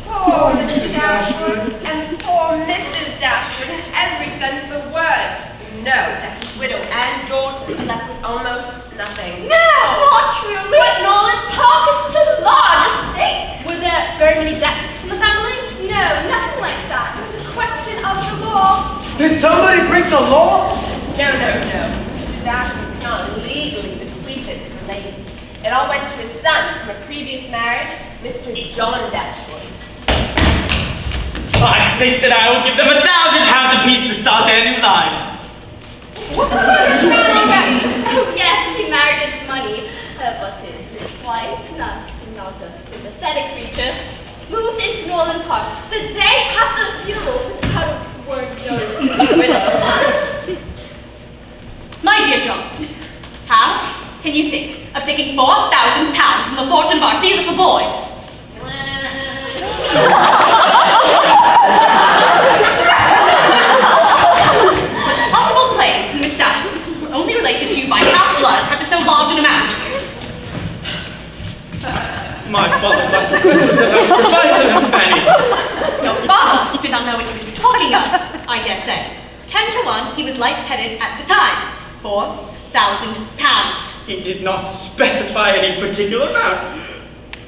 Poor Mr. Dashwood and poor Mrs. Dashwood in every sense of the word. No, that his widow and daughter are left with almost nothing. No, not truly. But Nolan Park is such a large estate. Were there very many debts in the family? No, nothing like that. It was a question of the law. Did somebody break the law? No. Mr. Dashwood could not legally bequeath it to the ladies. It all went to his son from a previous marriage, Mr. John Dashwood. I think that I will give them £1,000 apiece to start their new lives. Wasn't he a rich man already? Oh yes, he married into money. But his wife, not a sympathetic creature, moved into Nolan Park the day after the funeral without a word notice to the widow. My dear John, how can you think of taking £4,000 from the fortune of our dear little boy? The possible claim to Miss Dashwood only related to you by half-blood after so large an amount. My father's last request was that I would provide for them, Fanny. Your father did not know what he was talking of, I dare say. 10 to 1, he was light-headed at the time. £4,000. He did not specify any particular amount.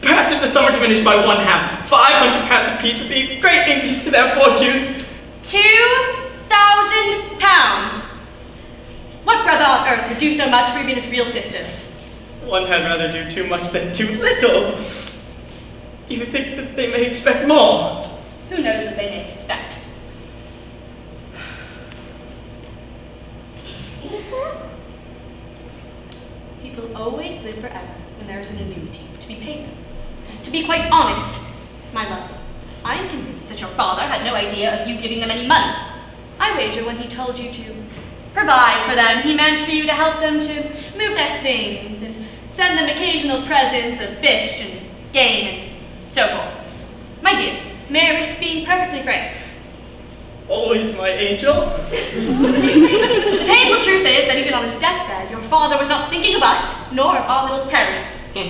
Perhaps if the sum were diminished by one half, £500 apiece would be a great increase to their fortunes. £2,000. What brother on earth would do so much for even his real sisters? One had rather do too much than too little. Do you think that they may expect more? Who knows what they may expect? People always live forever when there is an annuity to be paid them. To be quite honest, my love, I am convinced that your father had no idea of you giving them any money. I wager when he told you to provide for them, he meant for you to help them to move their things and send them occasional presents of fish and game and so forth. My dear, may I risk being perfectly frank? Always my angel. The painful truth is that even on his deathbed, your father was not thinking of us, nor of our little Perry. He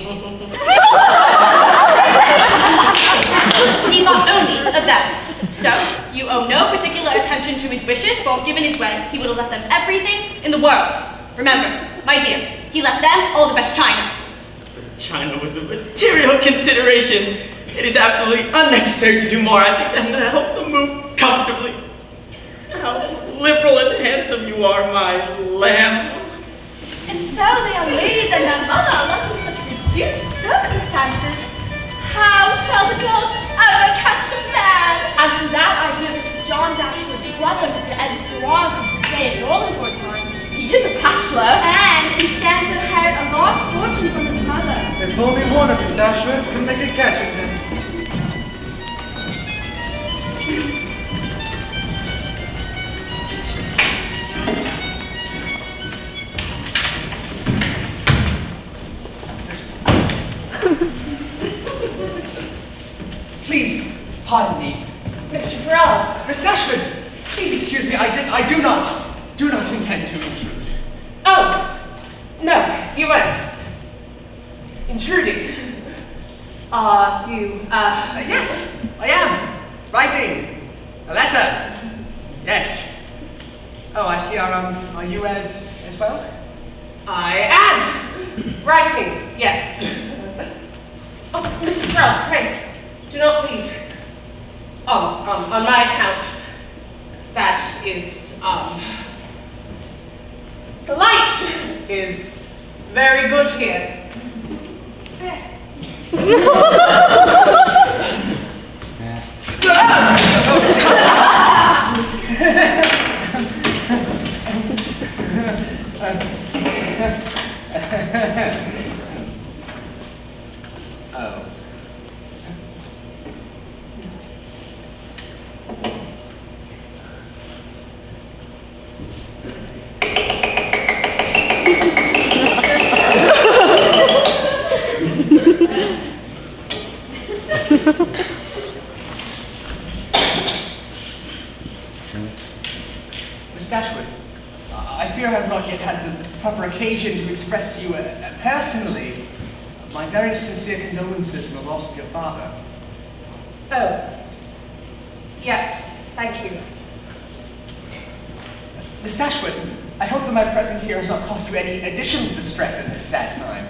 thought only of them. So, you owe no particular attention to his wishes, for given his way, he would have left them everything in the world. Remember, my dear, he left them all the best china. China was a material consideration. It is absolutely unnecessary to do more, I think, than to help them move comfortably. How liberal and handsome you are, my lamb. And so they are ladies and their mother are left in such reduced circumstances. How shall the girls ever catch a man? As to that, I hear Mrs. John Dashwood's brother, Mr. Edward Ferrars, is to stay at Nolan for a time. He is a bachelor. And he stands to inherit a large fortune from his mother. If only one of you Dashwoods can make a catch of him. Please, pardon me. Mr. Ferrars. Miss Dashwood, please excuse me. I do not intend to intrude. Oh, no, you weren't intruding. Are you, Yes, I am. Writing a letter. Yes. Oh, I see. Are you as well? I am writing, yes. Oh, Mr. Ferrars, pray, do not leave. On my account, that is, the light is very good here. Oh. Miss Dashwood, I fear I have not yet had the proper occasion to express to you personally my very sincere condolences for the loss of your father. Oh. Yes, thank you. Miss Dashwood, I hope that my presence here has not caused you any additional distress in this sad time.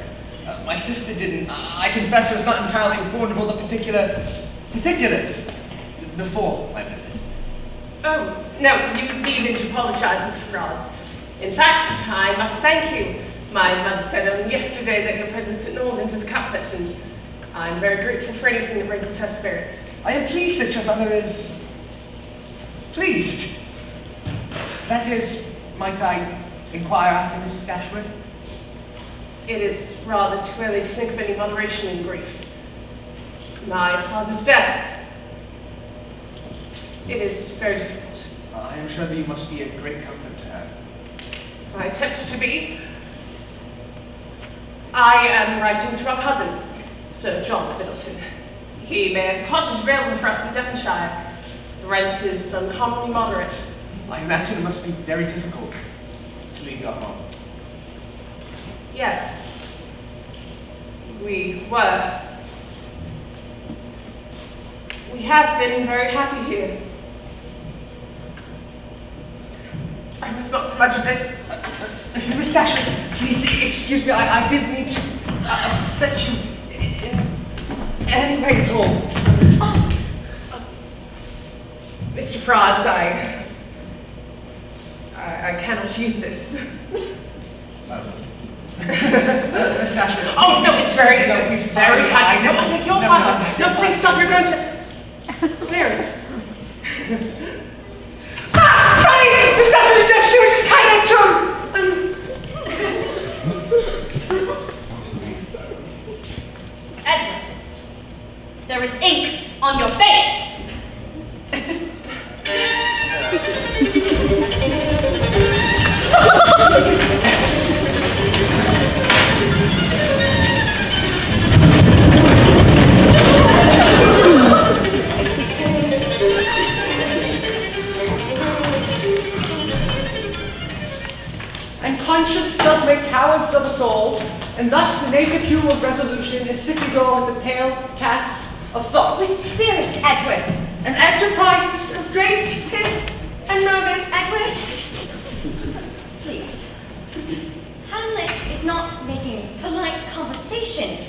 My sister didn't, I confess, I was not entirely informed of all the particulars before my visit. Oh, no, you needn't apologize, Mr. Frost. In fact, I must thank you. My mother said only yesterday that your presence at Norland is a comfort, and I'm very grateful for anything that raises her spirits. I am pleased that your mother is pleased. That is, might I inquire after Mrs. Dashwood? It is rather too early to think of any moderation in grief. My father's death. It is very difficult. I am sure that you must be a great comfort to her. I attempt to be. I am writing to our cousin, Sir John Middleton. He may have a cottage available for us in Devonshire. The rent is uncommonly moderate. I imagine it must be very difficult to leave your home. Yes, we were. We have been very happy here. I must not smudge this. Miss Dashwood, please excuse me, I didn't mean to upset you in any way at all. Mr. Frost, I cannot use this. Miss Dashwood. Oh, no, it's very kind. No, I beg your pardon. No, please stop. You're going to smear it. Funny! Miss Dashwood, she was just kind of to him. Edward, there is ink on your face. And conscience does make cowards of us all, and thus the native hue of resolution is sickly glow with the pale cast of thought. With spirit, Edward. And enterprises of great pith and moment. Edward, please. Hamlet is not making polite conversation.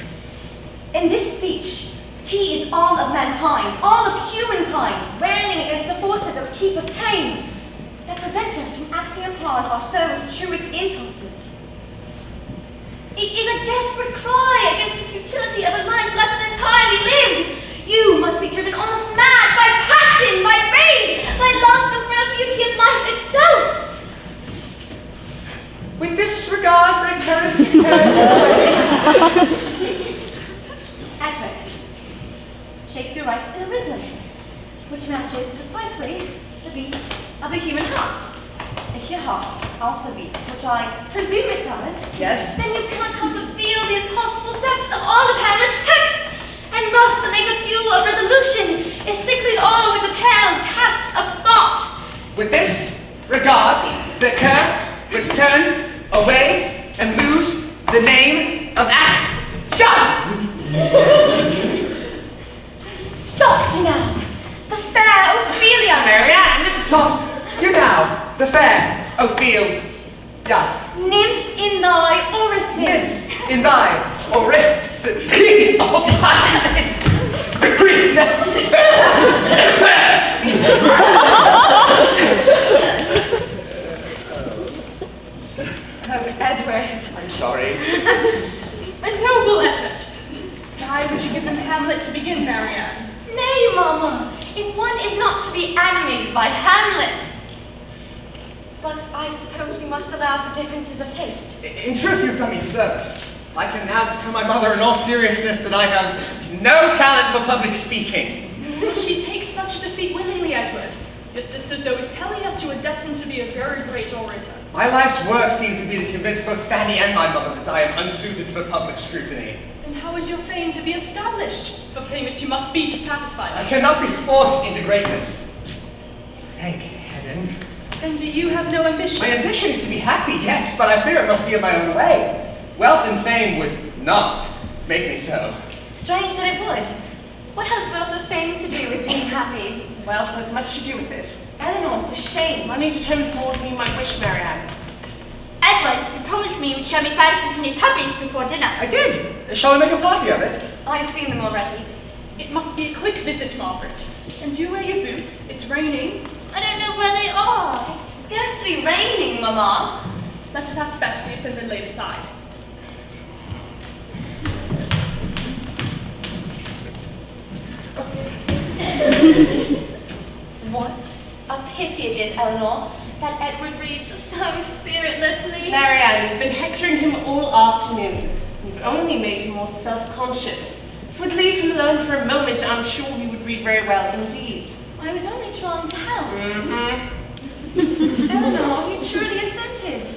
In this speech, he is all of mankind, all of humankind, railing against the forces that would keep us tame, that prevent us from acting upon our soul's truest impulses. It is a desperate cry against the futility of a life less than entirely lived. You must be driven almost mad by passion, by rage, by love for the beauty of life itself. With this regard, my parents turn away. Edward, Shakespeare writes in a rhythm, which matches precisely the beats of the human heart. If your heart also beats, which I presume it does, Yes. then you cannot help but feel the impossible depths of all of Hamlet's text, and thus the native fuel of resolution is sicklied all with the pale cast of thought. With this regard, the cur would turn away and lose the name of action. Soft now, the fair Ophelia. Marianne. Soft, you now, the fair Ophelia. Nymph in thy orisons. Nymph in thy orisons. Oh, my sins. Oh, Edward. I'm sorry. A noble effort. Why would you give him Hamlet to begin, Marianne? Nay, Mamma, if one is not to be animated by Hamlet. But I suppose we must allow for differences of taste. In truth, you've done me a service. I can now tell my mother in all seriousness that I have no talent for public speaking. She takes such a defeat willingly, Edward. Your sister Zoe is telling us you are destined to be a very great orator. My life's work seems to be to convince both Fanny and my mother that I am unsuited for public scrutiny. And how is your fame to be established? For famous you must be to satisfy I them. cannot be forced into greatness. Thank heaven. Then do you have no ambition? My ambition is to be happy, yes, but I fear it must be in my own way. Wealth and fame would not make me so. Strange that it would. What has wealth of fame to do with being happy? Wealth has much to do with it. Eleanor, for shame. Money determines more than you might wish, Marianne. Edward, you promised me you'd show me fancies new puppies before dinner. I did. Shall we make a party of it? I've seen them already. It must be a quick visit, Margaret. And do wear your boots. It's raining. I don't know where they are. It's scarcely raining, Mamma. Let us ask Betsy if they've been laid aside. What a pity it is, Eleanor, that Edward reads so spiritlessly. Marianne, you've been hectoring him all afternoon. You've only made him more self-conscious. If we'd leave him alone for a moment, I'm sure he would read very well indeed. I was only trying to help. Mm-hmm. Eleanor, are you truly offended?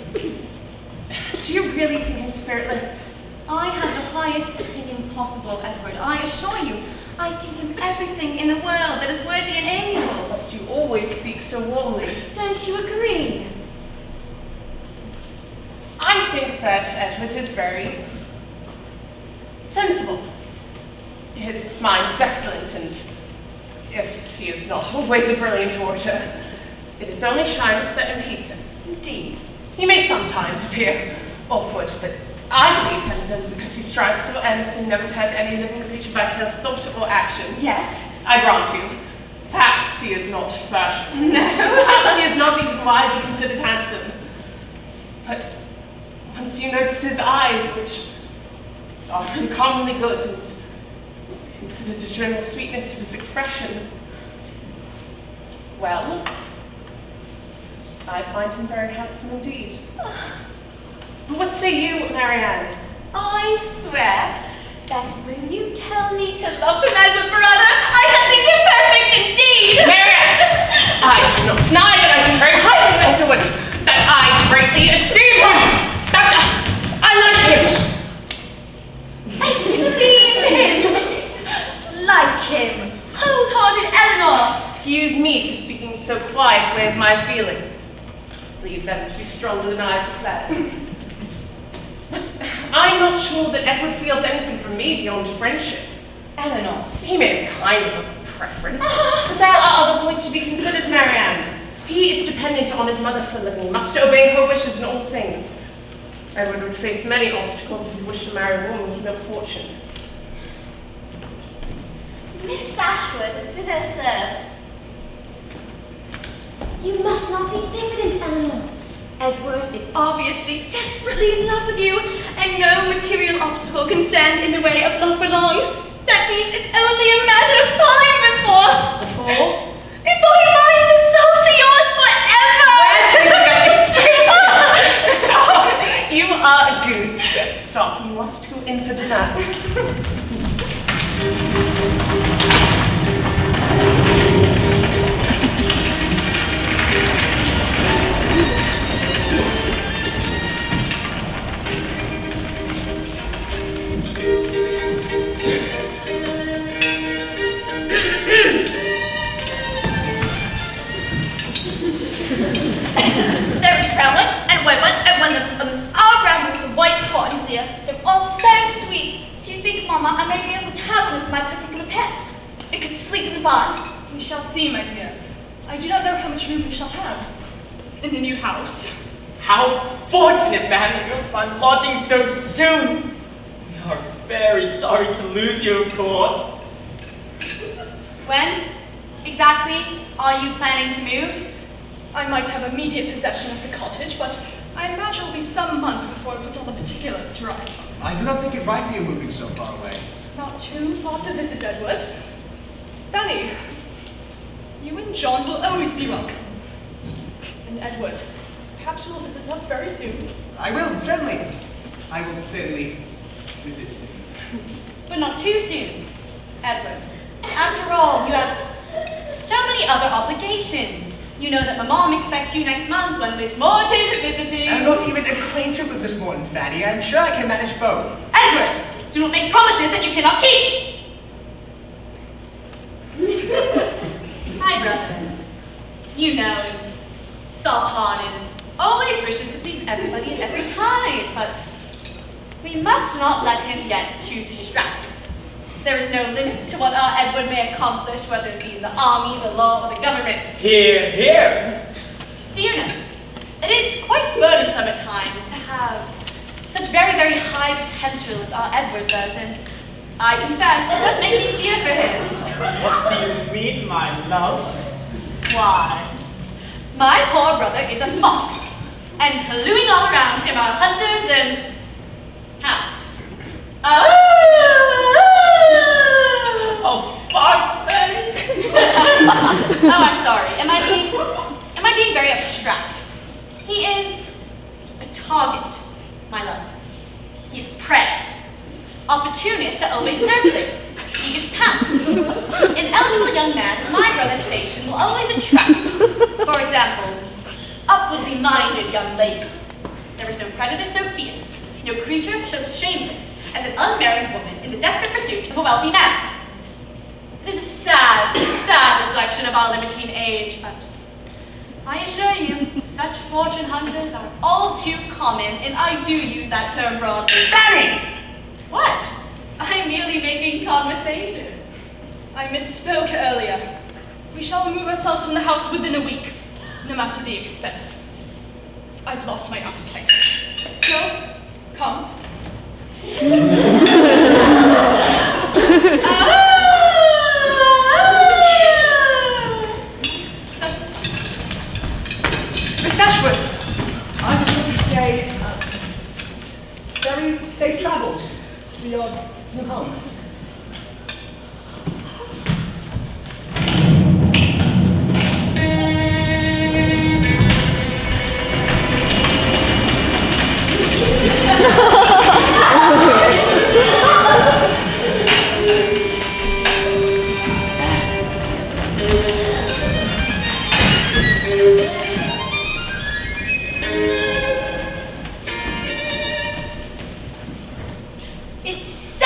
Do you really think him spiritless? I have the highest opinion possible, Edward. I assure you, I think him everything in the world that is worthy and amiable. Must you always speak so warmly? Don't you agree? I think that Edward is very sensible. His mind is excellent, and if he is not always a brilliant orator, it is only shyness that impedes him. Indeed. He may sometimes appear awkward, but I believe that is only because he strives so earnestly never to hurt any living creature by careless thought or action. Yes. I grant you. Perhaps he is not fashionable. No. Perhaps he is not even widely considered handsome. But once you notice his eyes, which are uncommonly good, and consider the general sweetness of his expression, well, I find him very handsome indeed. What say you, Marianne? I swear that when you tell me to love him as a brother, I shall think him perfect indeed! Marianne! I do not deny that I think very highly of Edward, that I greatly esteem him, that I like him. Esteem him! Like him! Cold-hearted Eleanor! Excuse me for speaking so quietly of my feelings. Leave them to be stronger than I have declared. I'm not sure that Edward feels anything for me beyond friendship. Eleanor. He may have kind of a preference, but there are other points to be considered, Marianne. He is dependent on his mother for a living, must obey her wishes in all things. Edward would face many obstacles if he wished to marry a woman with no fortune. Miss Dashwood, dinner served. You must not be diffident, Eleanor. Edward is obviously desperately in love with you, and no material obstacle can stand in the way of love for long. That means it's only a matter of time before he binds his soul to yours forever! Where do you get this? Stop! You are a goose. Stop, you must go in for dinner. There is brown one, and white one, and one that's almost all brown with a white spot in his ear. They're all so sweet. Do you think, Mama, I may be able to have one as my particular pet? It could sleep in the barn. We shall see, my dear. I do not know how much room we shall have in the new house. How fortunate, man, that you'll find lodging so soon. We are very sorry to lose you, of course. When exactly are you planning to move? I might have immediate possession of the cottage, but I imagine it will be some months before I put all the particulars to rights. I do not think it right that you're moving so far away. Not too far to visit, Edward. Fanny, you and John will always be welcome. And Edward, perhaps you will visit us very soon. I will, certainly. I will certainly visit soon. But not too soon, Edward. After all, you have so many other obligations. You know that my mom expects you next month when Miss Morton is visiting. I'm not even acquainted with Miss Morton, Fanny. I'm sure I can manage both. Edward, do not make promises that you cannot keep. My brother, you know, is soft-hearted and always wishes to please everybody at every time, but we must not let him get too distracted. There is no limit to what our Edward may accomplish, whether it be in the army, the law, or the government. Hear, hear. Do you know, it is quite burdensome at times to have such very, very high potential as our Edward does, and I confess, it does make me fear for him. What do you mean, my love? Why, my poor brother is a fox, and hallooing all around him are hunters and hounds. Oh, Fox, Betty? oh, I'm sorry. Am I being very abstract? He is a target, my love. He's prey. Opportunists are always circling, eager to pounce. An eligible young man of my brother's station will always attract, for example, upwardly minded young ladies. There is no predator so fierce, no creature so shameless as an unmarried woman in the desperate pursuit of a wealthy man. It is a sad, sad reflection of our limiting age, but I assure you, such fortune hunters are all too common, and I do use that term broadly. Fanny! What? I'm merely making conversation. I misspoke earlier. We shall remove ourselves from the house within a week, no matter the expense. I've lost my appetite. Girls, come. Miss Dashwood, I just wanted to say, very safe travels to your new home. It's so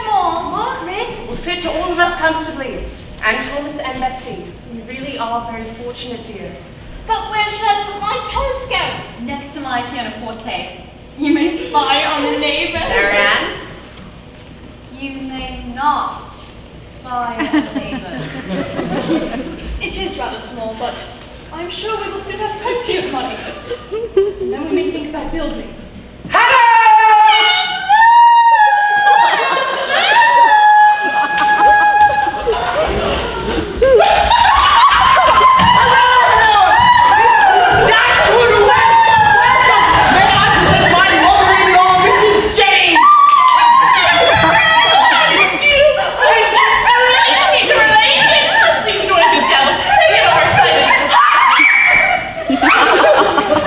small, Margaret. Will fit all of us comfortably. And Thomas and Betsy, you really are very fortunate, dear. But where should I put my telescope? Next to my pianoforte. You may spy on the neighbors. Marianne? You may not spy on neighbors. It is rather small, but I'm sure we will soon have plenty of money. Then we may think about building.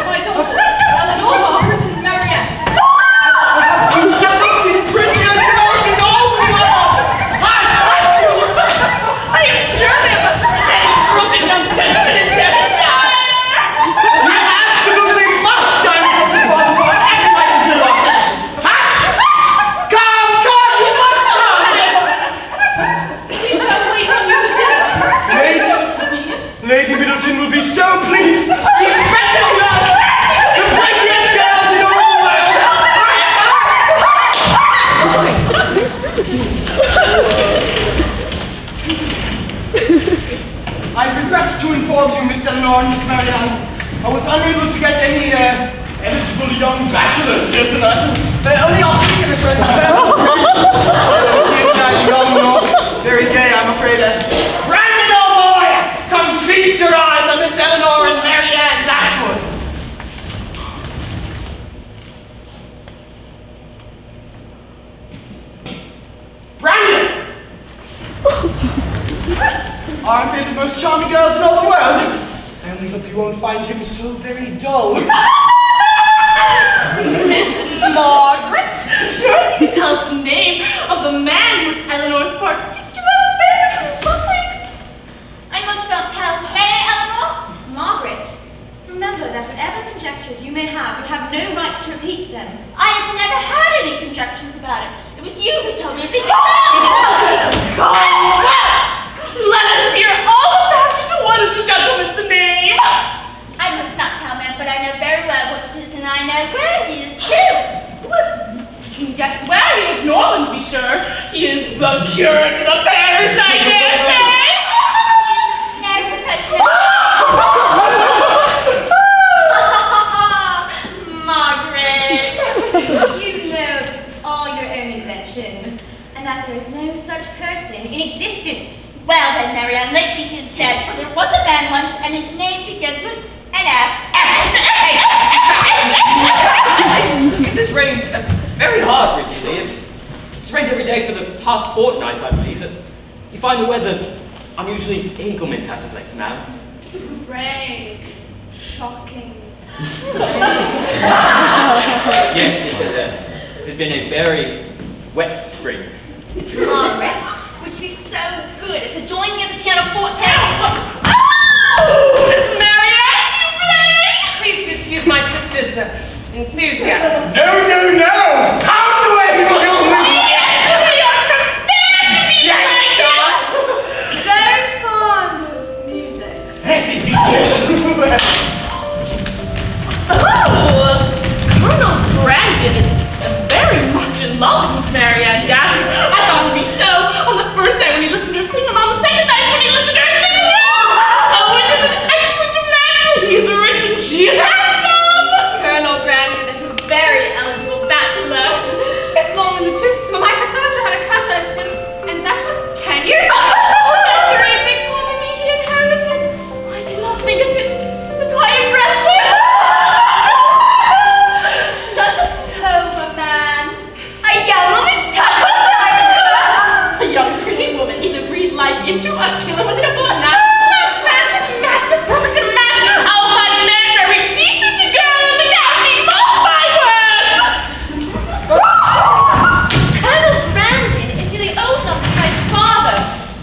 My daughters, Eleanor, Margaret, and Marianne. I am sure they have any broken young gentleman in Devonshire. You absolutely must dine with us in Baltimore. Everybody can do our sessions. Hush! Come, you must come! We shall wait on you for dinner. There is no inconvenience. Lady Middleton will be so pleased. We expect you tonight. The prettiest girls in all the world. I regret to inform you, Miss Eleanor and Miss Marianne, I was unable to get any eligible young bachelors here tonight. Only our particular friend. Neither young nor very gay, I'm afraid. Brandon, old boy, come feast your eyes on Miss Eleanor and Marianne Dashwood. Brandon! Aren't they the most charming girls in all the world? I only hope you won't find him so very dull. Miss Margaret, surely you can tell us the name of the man who is Eleanor's particular favorite in Sussex. I must not tell. May I, Eleanor? Margaret, remember that whatever conjectures you may have, you have no right to repeat them. I have never had any conjectures about it. It was you who told me everything yourself. Come, let us hear all about it. What is the gentleman's name? I must not tell, ma'am, but I know very well what it is, and I know where he is, too. You can guess where he is, Norland, to be sure. He is the cure to the parish, I dare say! No professional. Margaret, you know this is all your own invention, and that there is no such person in existence. Well then, Marianne, lately he is dead, for there was a man once, and his name begins with an F. It has rained very hard recently. It's rained every day for the past fortnight, I believe. You find the weather unusually inclement as of late now. Rain. Shocking. Yes, it has been a very wet spring. Margaret, would you be so good as to join me at the pianoforte? Oh! Marianne, you play? Please excuse my sister's enthusiasm. No, no, no! Pound away, my old man! Very fond of music. Yes, indeed. Oh, Colonel Brandon is very much in love with Miss Marianne Dasher. I thought it would be so on the first night when he listened to her sing, and on the second night when he listened to her sing well. Oh, it is an excellent man. He is rich and she is handsome. Colonel Brandon is a very eligible bachelor. It's long in the tooth. My Cassandra had a cousin, and that was 10 years ago. The great big property he inherited. I cannot think of it, but I am breathless. Such a sober man. A young woman's touch. A young pretty woman either breathed life into or kill him within a fortnight. Match, a perfect match. I'll find a man very decent girl in the county. Mark my words. Colonel Brandon is nearly old enough to be my father,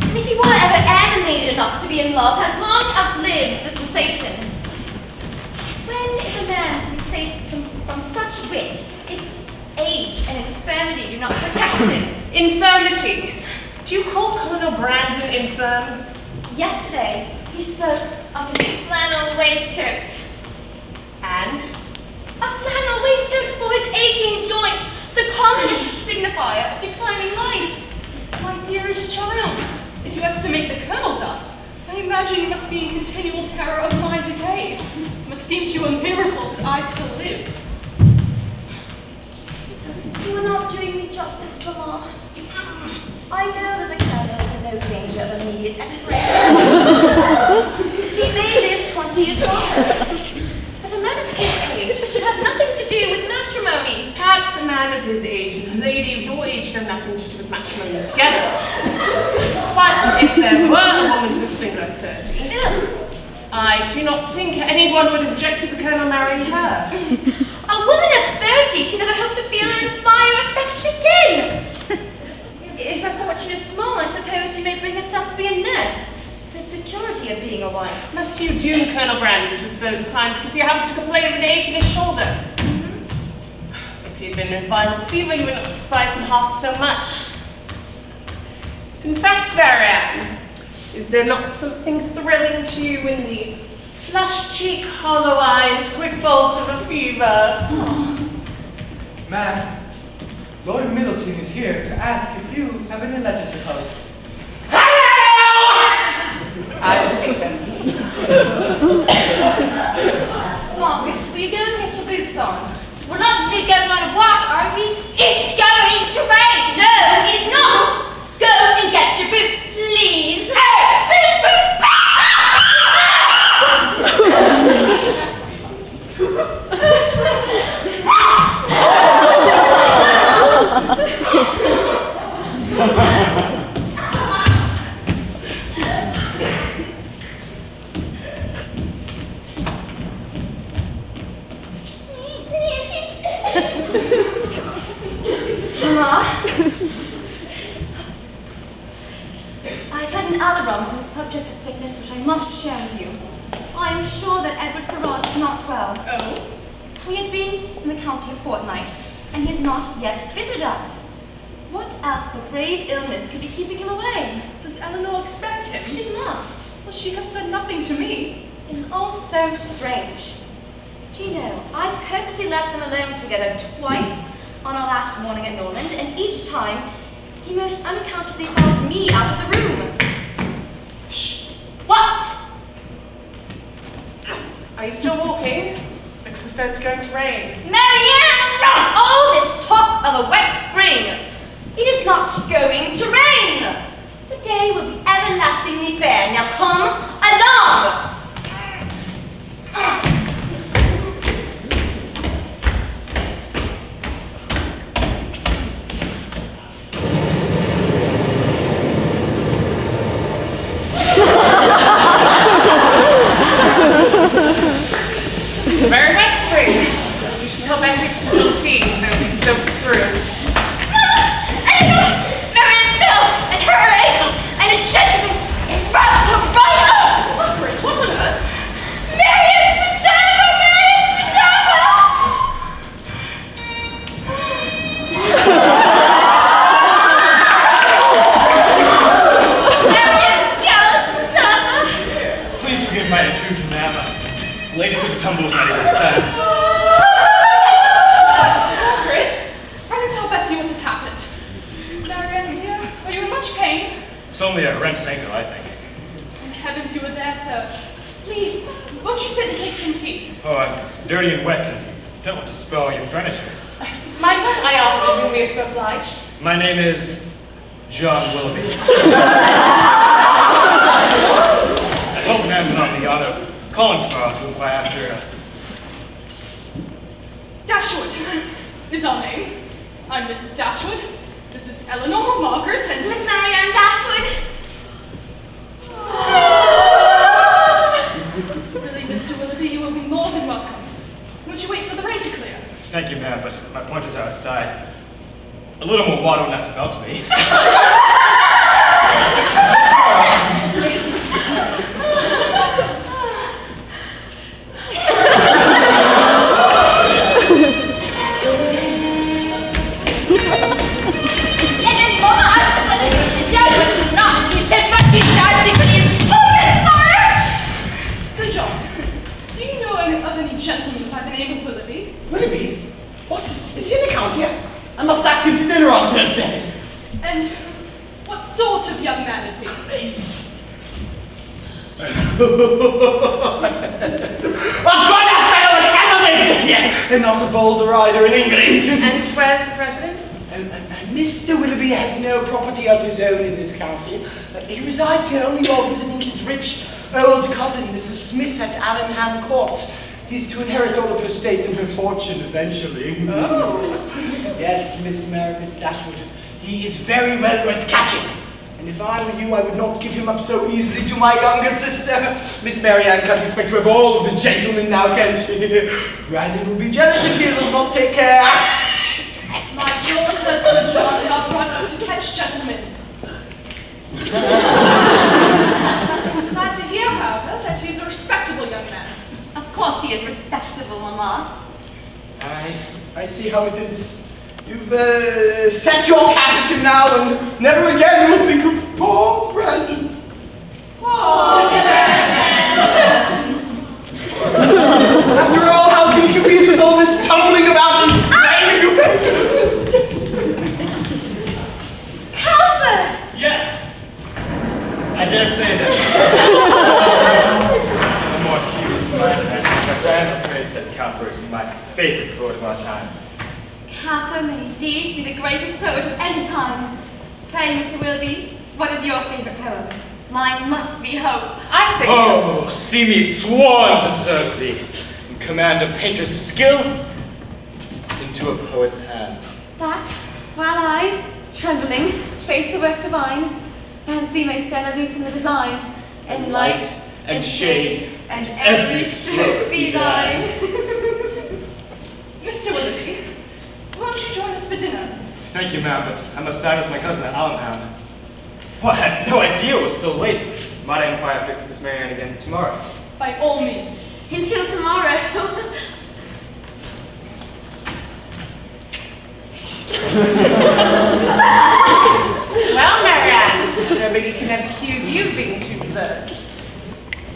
and if he were ever animated enough to be in love, has long outlived the sensation. When is a man to be safe from such wit if age and infirmity do not protect him? Infirmity. Do you call Colonel Brandon infirm? Yesterday, he spoke of his flannel waistcoat. And? A flannel waistcoat for his aching joints, the commonest signifier of declining life. My dearest child, if you estimate the colonel thus, I imagine you must be in continual terror of my decay. It must seem to you a miracle that I still live. You are not doing me justice, Mamma. I know that the colonel is in no danger of immediate expiration. He may live 20 years longer. But a man of his age should have nothing to do with matrimony. Perhaps a man of his age and a lady of your age have nothing to do with matrimony together. But if there were a woman who was single at 30, I do not think anyone would object to the colonel marrying her. A woman of 30 can never hope to feel or inspire affection again. If her fortune is small, I suppose she may bring herself to be a nurse, for the security of being a wife. Must you doom Colonel Brandon to a slow decline because you happen to complain of an ache in his shoulder? If he had been in violent fever, you would not despise him half so much. Confess, Marianne, is there not something thrilling to you in the flushed cheek, hollow eye, and quick pulse of a fever? Ma'am, Lord Middleton is here to ask if you have any letters to post. I will take them. Margaret, will you go and get your boots on? We're not still going on a walk, are we? It's going to rain! No, it is not! Go and get your boots, please! Hey! Boots, boots, boots! Mama, I've had an alarum on the subject of sickness which I must share with you. I am sure that Edward Ferrars is not well. Oh? We had been in the county a fortnight, and he has not yet visited us. What else but grave illness could be keeping him away? Does Eleanor expect him? She must. Well, she has said nothing to me. It is all so strange. Do you know, I purposely left them alone together twice on our last morning at Norland, and each time he most unaccountably followed me out of the room. Shh. What? Are you still walking? Looks as though it's going to rain. Marianne! All this talk of a wet spring. It is not going to rain. The day will be everlastingly fair. Now come along. Very wet spring. You should tell Betsy to put some tea. They'll be soaked through. Marianne fell and hurt her ankle, and a gentleman rubbed her right up. Margaret, what on earth? Marianne's preserver! Marianne's preserver! Marianne's gallant preserver! Please forgive my intrusion, ma'am. Lady through the tumble was not able to stand. Margaret, run and tell Betsy what has happened. Marianne, dear, are you in much pain? It's only a wrenched ankle, I think. Thank heavens you were there, sir. Please, won't you sit and take some tea? Oh, I'm dirty and wet and don't want to spoil your furniture. Might I ask you whom we are so obliged? My name is John Willoughby. I hope ma'am will not be honor of calling tomorrow to inquire after Dashwood is our name. I'm Mrs. Dashwood. This is Eleanor, Margaret, and Miss Marianne Dashwood. really, Mr. Willoughby, you will be more than welcome. Won't you wait for the rain to clear? Thank you, ma'am, but my pointers are outside. A little more water will have to melt me. And then Mama asked him whether he was a gentleman who's not, as he said, must be charging, but he is open tomorrow. Sir John, do you know of any gentleman by the name of Willoughby? Willoughby? What, is he in the county? I must ask him to dinner on Thursday. And what sort of young man is he? What kind of fellow has ever lived yet? And not a bolder rider in England. And where's his residence? Mr. Willoughby has no property of his own in this county. He resides here only while visiting his rich old cousin, Mrs. Smith at Allenham Court. He's to inherit all of her estate and her fortune eventually. Oh. Yes, Miss Dashwood. He is very well worth catching. And if I were you, I would not give him up so easily to my younger sister. Miss Marianne can't expect to have all of the gentlemen now, can she? Brandon will be jealous if she does not take care. My daughters, Sir John, are brought up to catch gentlemen. Glad to hear, however, that he is a respectable young man. Of course he is respectable, Mamma. I see how it is. You've set your cap at him now, and never again will think of poor Brandon. After all, how can you compete with all this tumbling about and spraying? Calvert! Yes! I dare say that it's a more serious matter, but I am afraid that Cowper is my favorite poet of our time. Cowper may indeed be the greatest poet of any time. Pray, Mr. Willoughby, what is your favorite poem? Mine must be Hope. I think Oh, see me sworn to serve thee, and command a painter's skill into a poet's hand. That, while I, trembling, trace the work divine, fancy may stand aloof from the design, and light, and shade, and every stroke be thine. Mr. Willoughby, won't you join us for dinner? Thank you, ma'am, but I must dine with my cousin at Allenham. Well, I had no idea it was so late. Might I inquire after Miss Marianne again tomorrow? By all means. Until tomorrow. Well, Marianne, nobody can ever accuse you of being too reserved.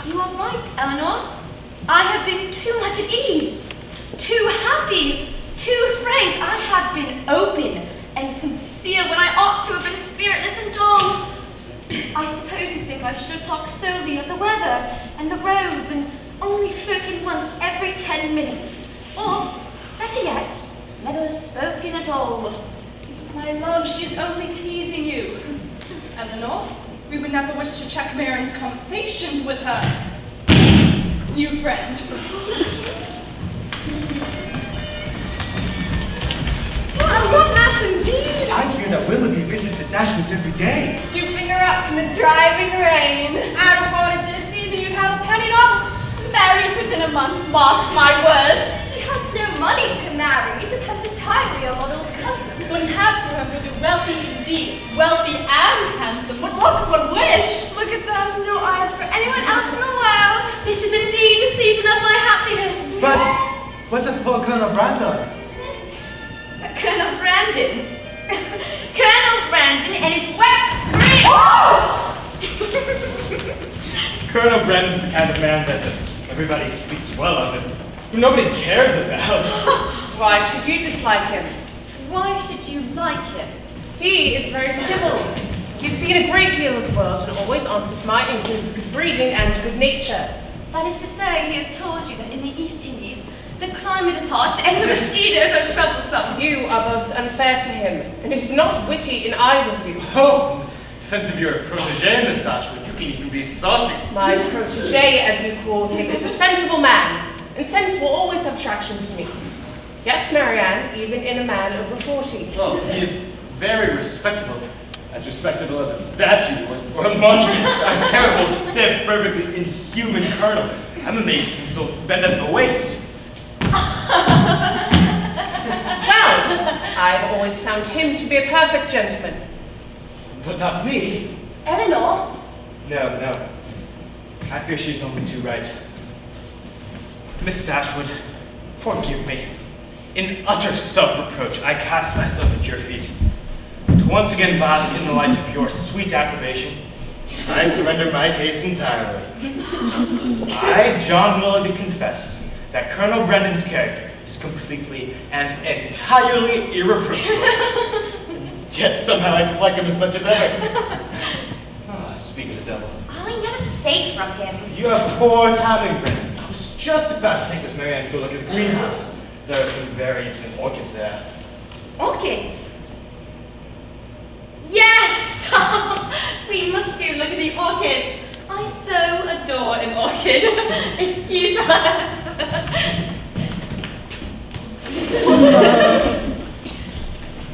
You are right, Eleanor. I have been too much at ease, too happy, too frank. I have been open and sincere when I ought to have been spiritless and dull. I suppose you think I should have talked solely of the weather and the roads and only spoken once every 10 minutes. Or, better yet, never spoken at all. My love, she is only teasing you. Eleanor, we would never wish to check Marian's conversations with her new friend. What match indeed! I hear that Willoughby visits the Dashwoods every day. Scooping her up from the driving rain. Out of origin season, you'd have a penny novel. Married within a month, mark my words. He has no money to marry. It depends entirely on what old cousin. One had to have been wealthy indeed. Wealthy and handsome. What more could one wish? Look at them, no eyes for anyone else in the world. This is indeed the season of my happiness. But what's of poor Colonel Brandon? Colonel Brandon. Colonel Brandon and his wax free. Colonel Brandon's the kind of man that everybody speaks well of and who nobody cares about. Why should you dislike him? Why should you like him? He is very civil. He's seen a great deal of the world and always answers my inquiries of good breeding and good nature. That is to say, he has told you that in the East Indies, the climate is hot and the mosquitoes are troublesome. You are both unfair to him, and it is not witty in either of you. Oh, defense of your protege, Miss Dashwood, you can even be saucy. My protege, as you call him, is a sensible man, and sense will always have attraction to me. Yes, Marianne, even in a man over 40. Well, he is very respectable. As respectable as a statue or a monument. A terrible, stiff, perfectly inhuman colonel. I'm amazed he's so bent at the waist. Well, I've always found him to be a perfect gentleman. But not me. Eleanor? No. I fear she's only too right. Miss Dashwood, forgive me. In utter self-reproach, I cast myself at your feet. To once again bask in the light of your sweet approbation, I surrender my case entirely. I, John Willoughby, confess that Colonel Brandon's character is completely and entirely irreproachable. Yet somehow I dislike him as much as ever. Speak of the devil. Oh, we never safe from him. You have poor timing, Brandon. I was just about to take Miss Marianne to go look at the greenhouse. There are some very interesting orchids there. Orchids? Yes! We must go look at the orchids. I so adore an orchid. Excuse us.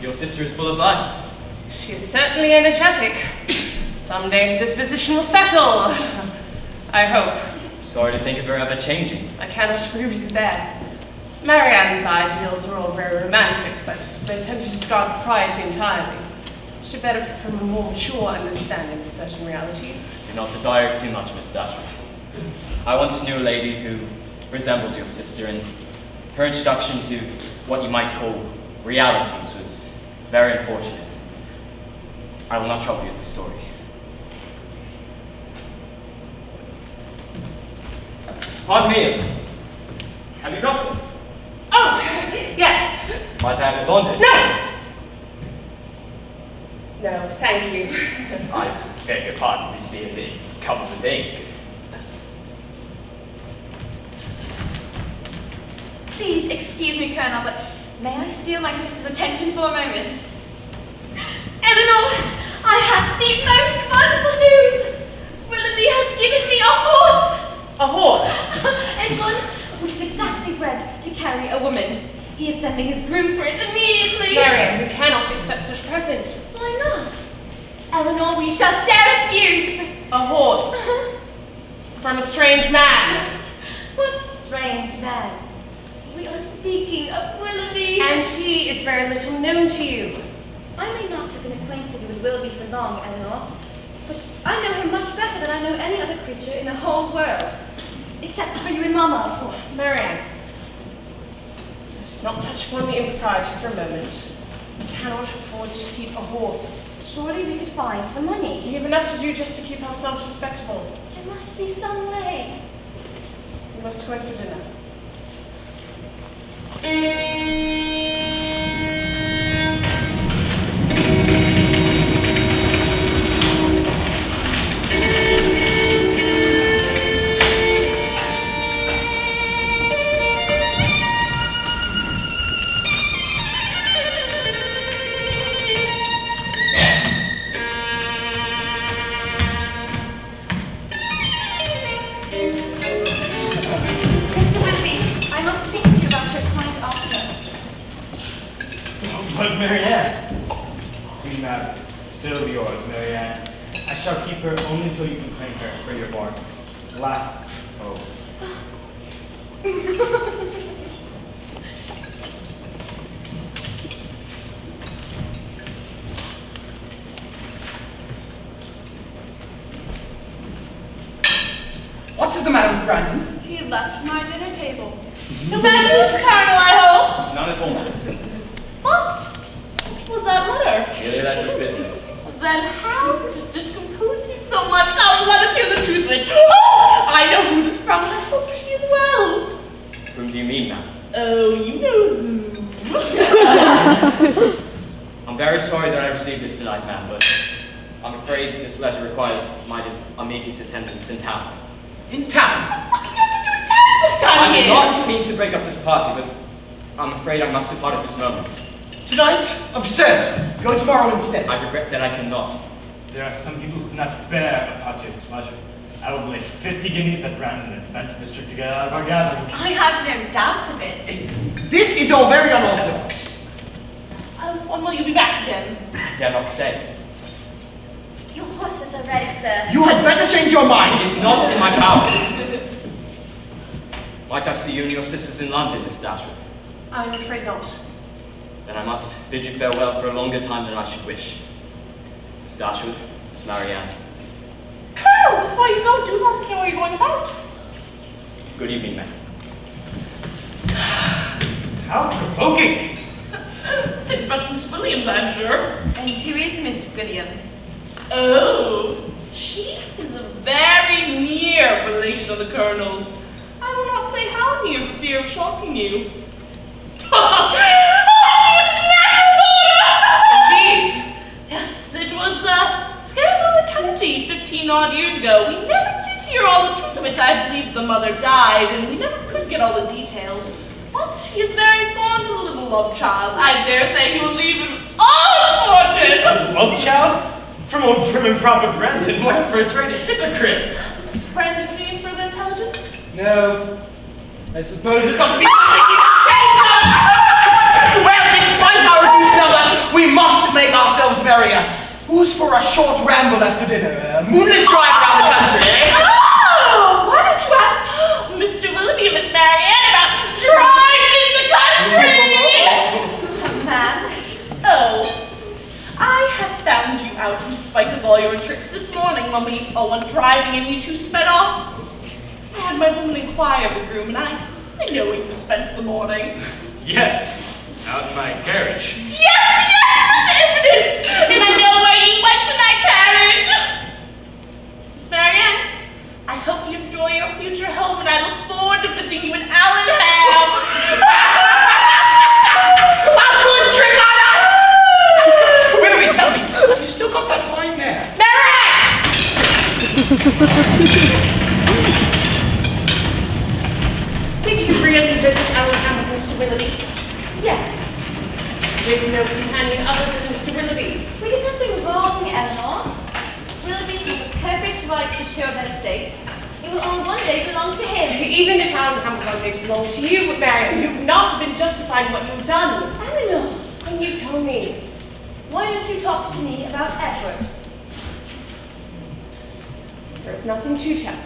Your sister is full of life. She is certainly energetic. Someday her disposition will settle. I hope. Sorry to think of her ever changing. I cannot agree with you there. Marianne's ideals are all very romantic, but they tend to discard propriety entirely. She benefit from a more mature understanding of certain realities. Do not desire too much, Miss Dashwood. I once knew a lady who resembled your sister, and her introduction to what you might call realities was very unfortunate. I will not trouble you with the story. Pardon me. Have you got this? Oh, yes. Might I have it laundered? No, thank you. I beg your pardon, you see, it's covered with ink. Please excuse me, Colonel, but may I steal my sister's attention for a moment? Eleanor, I have the most wonderful news! Willoughby has given me a horse! A horse? And one which is exactly bred to carry a woman. He is sending his groom for it immediately. Marianne, you cannot accept such a present. Why not? Eleanor, we shall share its use. A horse. From a strange man. What strange man? We are speaking of Willoughby. And he is very little known to you. I may not have been acquainted with Willoughby for long, Eleanor, but I know him much better than I know any other creature in the whole world. Except for you and Mama, of course. Marianne, let us not touch upon the impropriety for a moment. We cannot afford to keep a horse. Surely we could find the money. We have enough to do just to keep ourselves respectable. There must be some way. We must go in for dinner. But Marianne, Queen Mab is still yours, Marianne. I shall keep her only until you can claim her for your born last hope. What is the matter with Brandon? He left my dinner table. No bad news, Colonel, I hope. None at all, ma'am. What? What was that letter? Merely a letter of business. Then how did it discompose you so much? Come, let us hear the truth of it. Oh, I know who this from. I hope she is well. Whom do you mean, ma'am? Oh, you know who. I'm very sorry that I received this tonight, ma'am, but I'm afraid this letter requires my immediate attendance in town. In town? What did you have to do in town this time I of did year? not mean to break up this party, but I'm afraid I must depart at this moment. Tonight? Absurd. Go tomorrow instead. I regret that I cannot. There are some people who cannot bear a party of pleasure. I will lay 50 guineas that Brandon and Fenton is tricked to get out of our gathering. I have no doubt of it. This is all very unorthodox. When will you be back again? I dare not say. Your horses are ready, sir. You had better change your It mind. is not in my power. Might I see you and your sisters in London, Miss Dashwood? I'm afraid not. Then I must bid you farewell for a longer time than I should wish. Miss Dashwood, Miss Marianne. Colonel, before you go, do let us know where you're going about. Good evening, ma'am. How provoking! It's about Miss Williams, I'm sure. And who is Miss Williams? Oh, she is a very near relation of the Colonel's. I will not say how near for fear of shocking you. Oh, she is his natural daughter! Indeed. Yes, it was a scandal in the county 15 odd years ago. We never did hear all the truth of it. I believe the mother died, and we never could get all the details. But he is very fond of the little love child. I dare say he will leave him all fortune. A love child? From old prim and proper Brandon, what a first-rate hypocrite! Does Brandon need further intelligence? No. I suppose it must be something you can say now. Well, despite our reduced numbers, we must make ourselves merrier. Who's for a short ramble after dinner? A moonlit drive around the country, eh? Oh, why don't you ask Mr. Willoughby and Miss Marianne about drives in the country? Ma'am? Oh, I have found you out in spite of all your tricks this morning when we all went driving and you two sped off. I had my woman inquire of the groom, and I know where you spent the morning. Yes, out in my carriage. Yes, Miss Evidence! And I know where you went in that carriage! Miss Marianne, I hope you enjoy your future home, and I look forward to visiting you in Allenham! A good trick on us! Willoughby, tell me, have you still got that fine mare? Did you really visit Allenham with Mr. Willoughby? Yes. With no companion other than Mr. Willoughby? We did nothing wrong, Eleanor. Willoughby has a perfect right to show that estate. It will all one day belong to him. Even if Allenham one day belonged to you, Marian, you've not been justified in what you've done. Eleanor, When you tell me. why don't you talk to me about Edward? There's nothing to tell.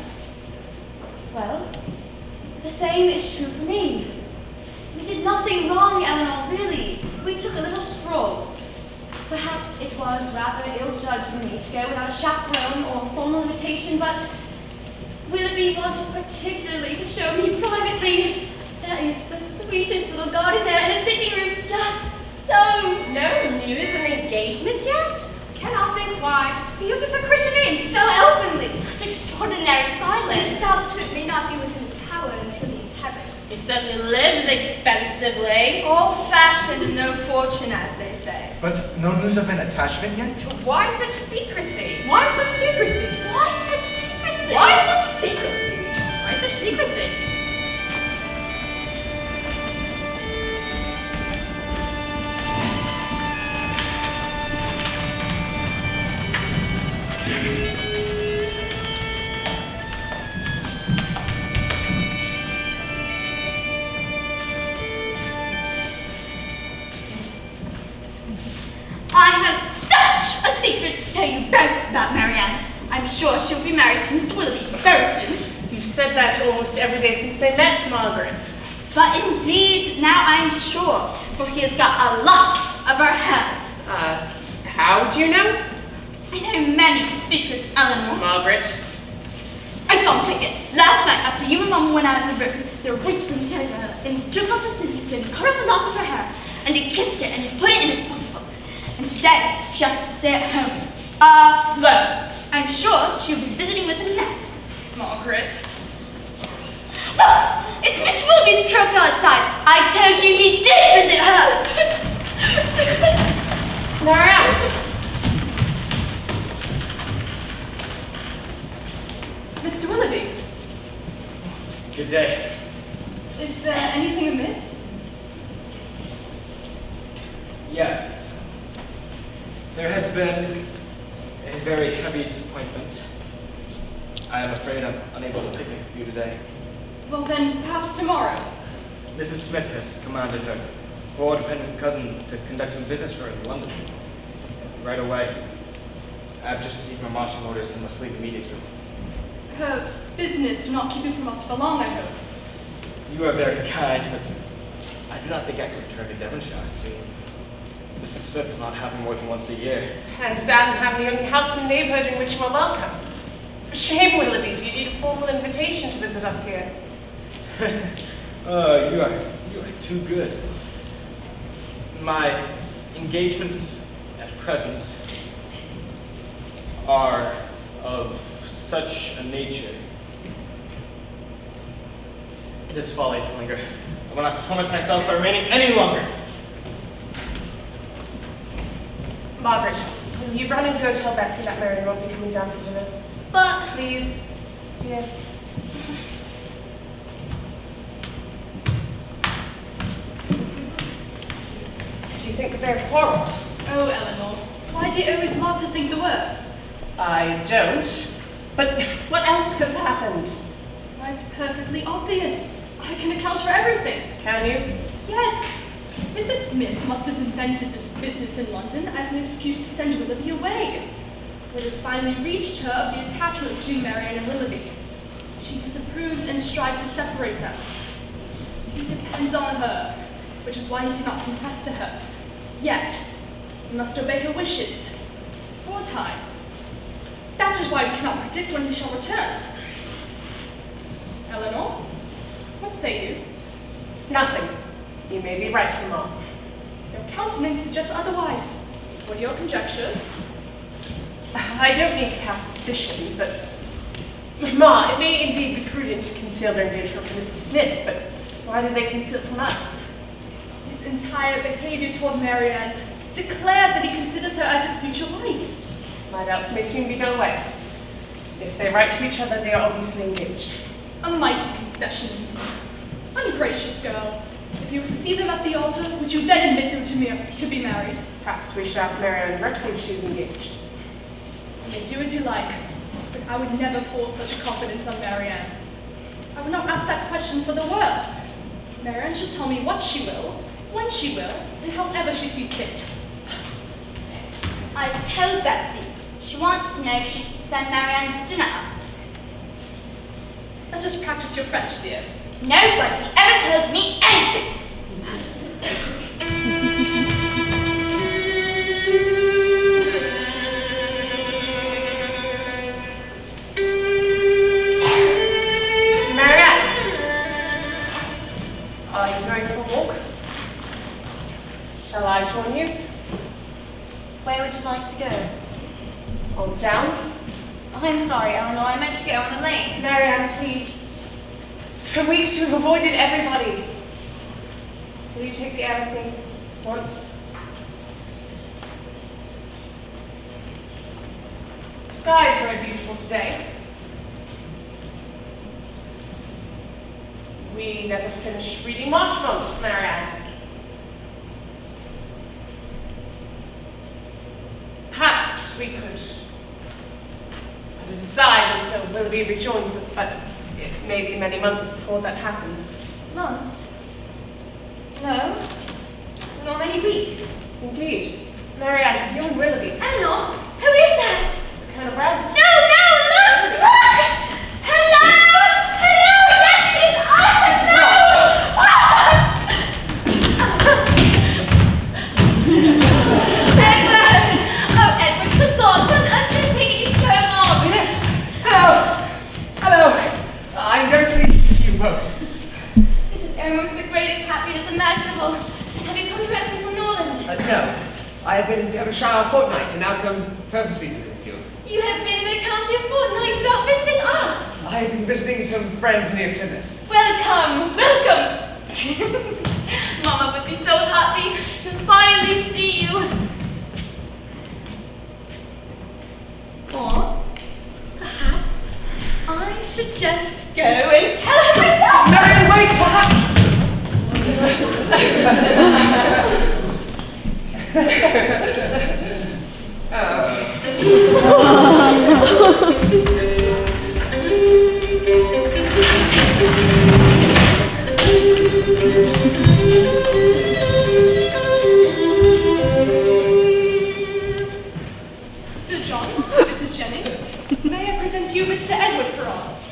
Well, the same is true for me. We did nothing wrong, Eleanor, really. We took a little stroll. Perhaps it was rather ill-judged of me to go without a chaperone or formal invitation, but Willoughby wanted particularly to show me privately. There is the sweetest little garden there and a sitting room just so... No news of an engagement yet? Cannot think why. He uses her Christian name so openly. Such extraordinary The silence. establishment may not be within his power until he inherits. He certainly lives expensively. Old-fashioned and no fortune, as they say. But no news of an attachment yet? Why such secrecy? Why such secrecy? Why such secrecy? Why such secrecy? Why such secrecy? said that almost every day since they met, Margaret. But indeed, now I'm sure, for he has got a lot of her hair. How do you know? I know many secrets, Eleanor. Margaret. I saw him take it last night after you and Mama went out of the room. They were whispering to her, and he took off the scissors and cut off a lock of her hair, and he kissed it and he put it in his pocketbook. And today she has to stay at home alone. I'm sure she'll be visiting with him now. Margaret. Look, it's Miss Willoughby's curl outside. I told you he did visit her. Marianne. Mr. Willoughby, Good day. is there anything amiss? Yes. There has been a very heavy disappointment. I am afraid I'm unable to picnic with you today. Well then, perhaps tomorrow. Mrs. Smith has commanded her poor-dependent cousin to conduct some business for her in London. Right away. I have just received my marching orders and must leave immediately. Her business will not keep you from us for long, I hope. You are very kind, but I do not think I can return to Devonshire soon. Mrs. Smith will not have me more than once a year. And does Adam have the only house in the neighborhood in which you are welcome? For shame, Willoughby, do you need a formal invitation to visit us here? You are too good. My engagements at present are of such a nature. It is folly to linger. I will not torment myself by remaining any longer. Margaret, will you run and go tell Betsy that Mary won't be coming down for dinner? But Please, dear. Do you think that they've quarreled? Oh, Eleanor, why do you always love to think the worst? I don't. But what else could have happened? Why, it's perfectly obvious. I can account for everything. Can you? Yes. Mrs. Smith must have invented this business in London as an excuse to send Willoughby away. It has finally reached her of the attachment between Marianne and Willoughby. She disapproves and strives to separate them. He depends on her, which is why he cannot confess to her. Yet, he must obey her wishes. For a time. That is why we cannot predict when he shall return. Eleanor, what say you? Nothing. You may be right, Mamma. Your countenance suggests otherwise. What are your conjectures? I don't need to cast suspicion, but Mamma, it may indeed be prudent to conceal their engagement from Mrs. Smith, but why did they conceal it from us? His entire behavior toward Marianne declares that he considers her as his future wife. My doubts may soon be done away. If they write to each other, they are obviously engaged. A mighty concession indeed. Ungracious girl. If you were to see them at the altar, would you then admit them to be married? Perhaps we should ask Marianne directly if she is engaged. You may do as you like, but I would never force such a confidence on Marianne. I would not ask that question for the world. Marianne should tell me what she will, when she will, and however she sees fit. I've told Betsy. She wants to know if she should send Marianne's dinner up. Let us practice your French, dear. Nobody ever tells me anything. Marianne, are you going for a walk? Shall I join you? Where would you like to go? On Downs? Oh, I'm sorry, Eleanor. I meant to go on the lanes. Marianne, please. For weeks you've avoided everybody. Will you take the air with me once? The sky is very beautiful today. We never finished reading Marchmont, Marianne. Perhaps we could put it aside until Willoughby rejoins us, but it may be many months before that happens. Months? No. Not many weeks. Indeed. Marianne, have you and Willoughby? Eleanor, who is that? Is it Colonel Brandon? No, no, look, look! Hello! I have been in Devonshire a fortnight and now come purposely to visit you. You have been in the county a fortnight without visiting us. I have been visiting some friends near Plymouth. Welcome, welcome. Mama would be so happy to finally see you. Or perhaps I should just go and tell her myself. Marion, wait, perhaps! Sir John, Mrs. Jennings, may I present you Mr. Edward Ferrars?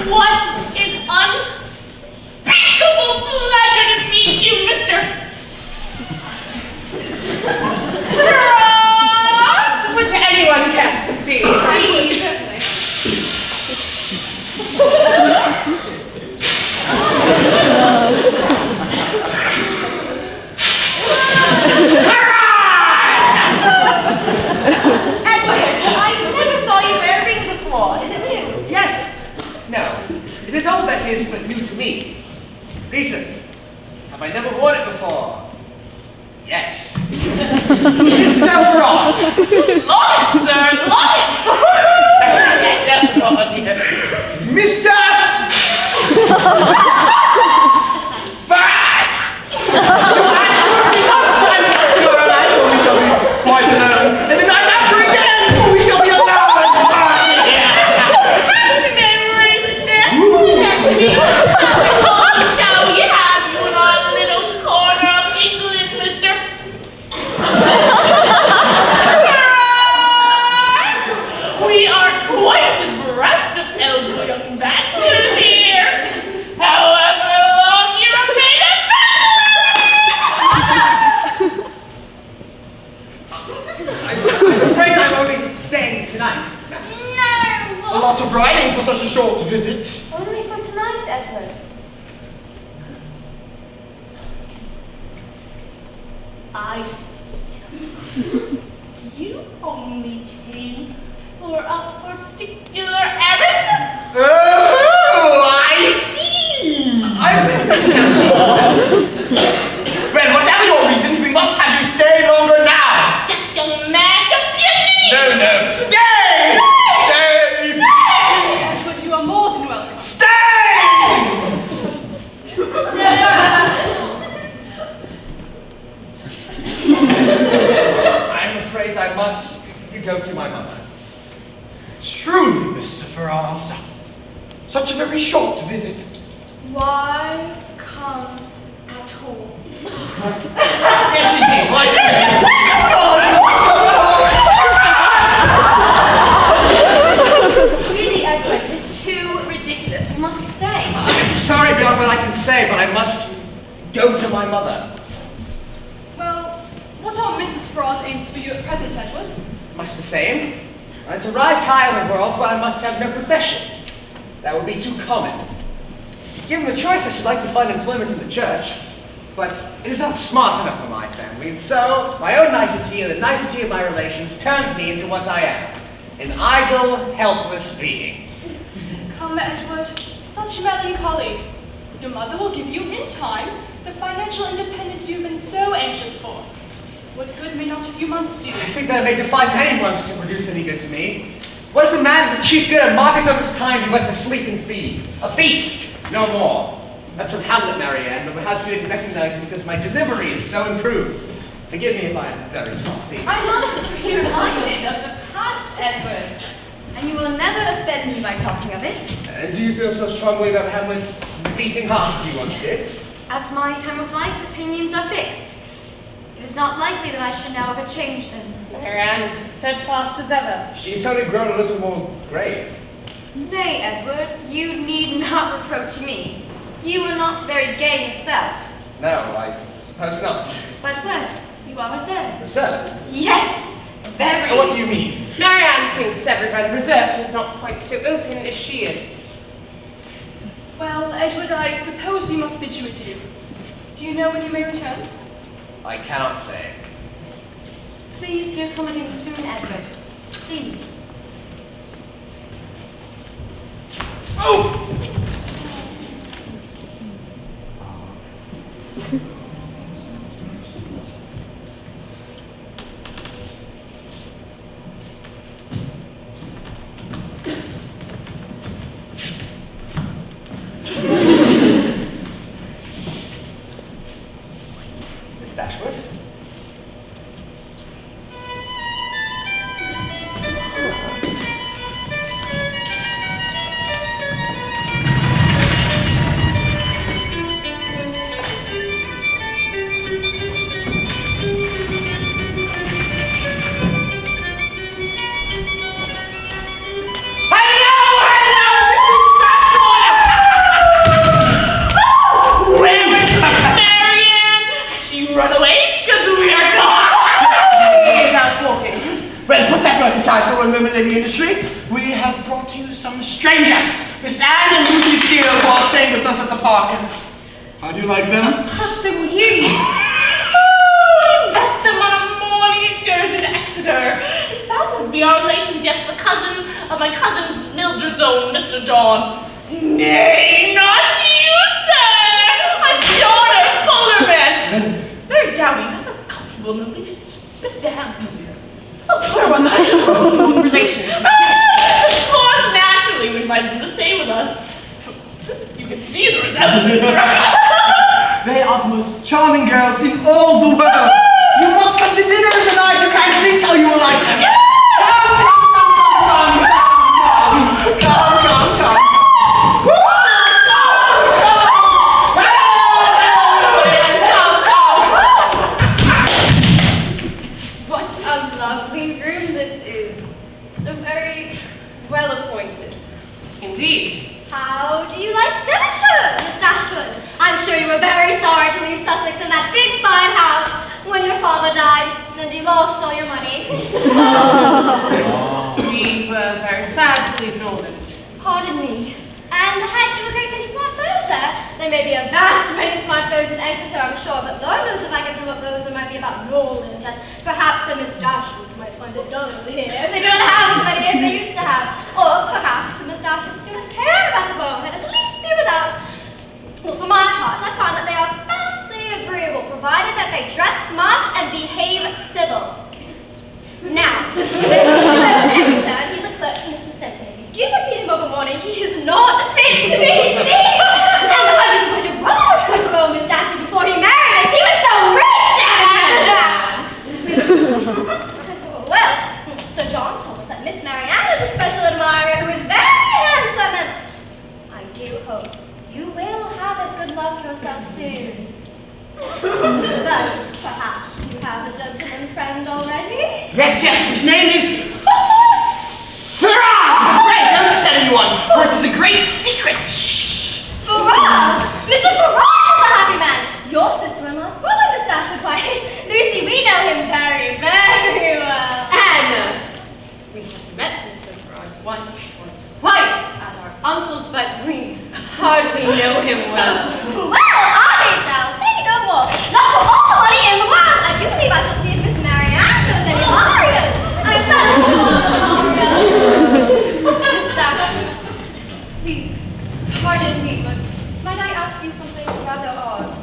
What an unspeakable pleasure to meet you, Mr. Ross! Would anyone care some tea? Please. Certainly. Edward, I never saw you wear a ring before. Is it new? Yes. No. It is old, that is, but new to me. Recent. Have I never worn it before? Yes. Mr. Frost! Life, sir, life! Mr. Farad! We shall be quite alone. And the night after again, for we shall be alone. How shall we have you in our little corner of England, Mr. We are quite bereft of elderly young bachelors here. However long you remain a I'm afraid I'm only staying tonight. bachelor! A lot of riding for such a short visit. Only for tonight, Edward. I see. You only came for a particular errand? Oh, I see. I'm saying Well, whatever your reasons, we must have you stay longer now. Yes, young man, don't be a ninny! No, stay! Stay! Edward, you are more than welcome. Stay! I'm afraid I must go to my mother. Truly, Mr. Ferrars, such a very short visit. Why come at all? Yes, we did. Why Really, Edward, it is too ridiculous. You must stay. I'm sorry beyond what I can say, but I must go to my mother. Well, what are Mrs. Ferrars' aims for you at present, Edward? Much the same. To rise high in the world, but I must have no profession. That would be too common. Given the choice, I should like to find employment in the church, but it is not smart enough for my family, and so my own nicety and the nicety of my relations turns me into what I am, an idle, helpless being. Come, Edward, such melancholy. Your mother will give you, in time, the financial independence you've been so anxious for. What good may not a few months do? I think that I may defy many months to produce any good to me. What is a man who chief good and market of his time he went to sleep and feed? A beast, no more. That's from Hamlet, Marianne, but perhaps you didn't recognize it because my delivery is so improved. Forgive me if I am very saucy. I love to be reminded of the past, Edward. And you will never offend me by talking of it. Do you feel so strongly about Hamlet's beating heart as you once did? At my time of life, opinions are fixed. It is not likely that I should now ever change them. Marianne is as steadfast as ever. She's only grown a little more grave. Nay, Edward, you need not reproach me. You are not very gay yourself. No, I suppose not. But worse, you well reserved. Reserved? Yes, very. What do you mean? Marianne thinks everybody reserved is not quite so open as she is. Well, Edward, I suppose we must bid you adieu. Do you know when you may return? I cannot say. Please do come again soon, Edward. Please. Oh! Miss Dashwood? Lady Industry, we have brought you some strangers, Miss Anne and Lucy Steele, who are staying with us at the park. And how do you like them? Hush, they will hear you. Met them on a morning excursion to Exeter. And found them to be our relations, yes, a cousin of my cousin's Mildred's own, Mr. John. Nay, not you, sir! A shorter, fuller man. Very dowdy, never comfortable in the least bit damp. Oh, where was I? Relations. Of course, naturally, we invited them to stay with us. You can see the resemblance, right? They are the most charming girls in all the world. You must come to dinner tonight. You can't think how you will like them. Come. What a lovely room this is. So very well appointed. Indeed. How do you like Devonshire, Miss Dashwood? I'm sure you were very sorry to leave Sussex in that big fine house when your father died and you lost all your money. We were very sad to leave Norland. Pardon me. And I had you a great many smart bows there. There may be a vast many smart bows in Exeter, I'm sure, but Lord knows if I can tell what bows there might be about Norland, and perhaps the Miss Dashwoods might find it dull over here if they don't have as many as they used to have. Or perhaps the Miss Dashwoods do not care about the bow and as leave be without. Well, for my part, I find that they are vastly agreeable, provided that they dress smart and behave civil. Now, there's Mr. Exeter, and he's a clerk to Mr. Simpson. If you do not meet him of a morning, he is not fit to be seen. And I just suppose your brother was quite a well Miss Dashwood before he married us. He was so rich Well, Sir John tells us that Miss Marianne is a special admirer who is very handsome, and I do hope you will have as good luck yourself soon. But perhaps you have a gentleman friend already? Yes, his name is Faraz! Pray, don't tell anyone, for it is a great secret. Shh. Faraz! Mr. Faraz is the happy man! Your sister-in-law's brother, Miss Dashwood, why, Lucy, we know him very, very well. Anna, we have met Mr. Faraz once or twice at our uncle's, but we hardly know him well. Well, I shall say no more. Not for all the money in the world. I do believe I shall see if Miss Marianne knows any Marias. Miss Dashwood, please, pardon me, but might I ask you something rather odd?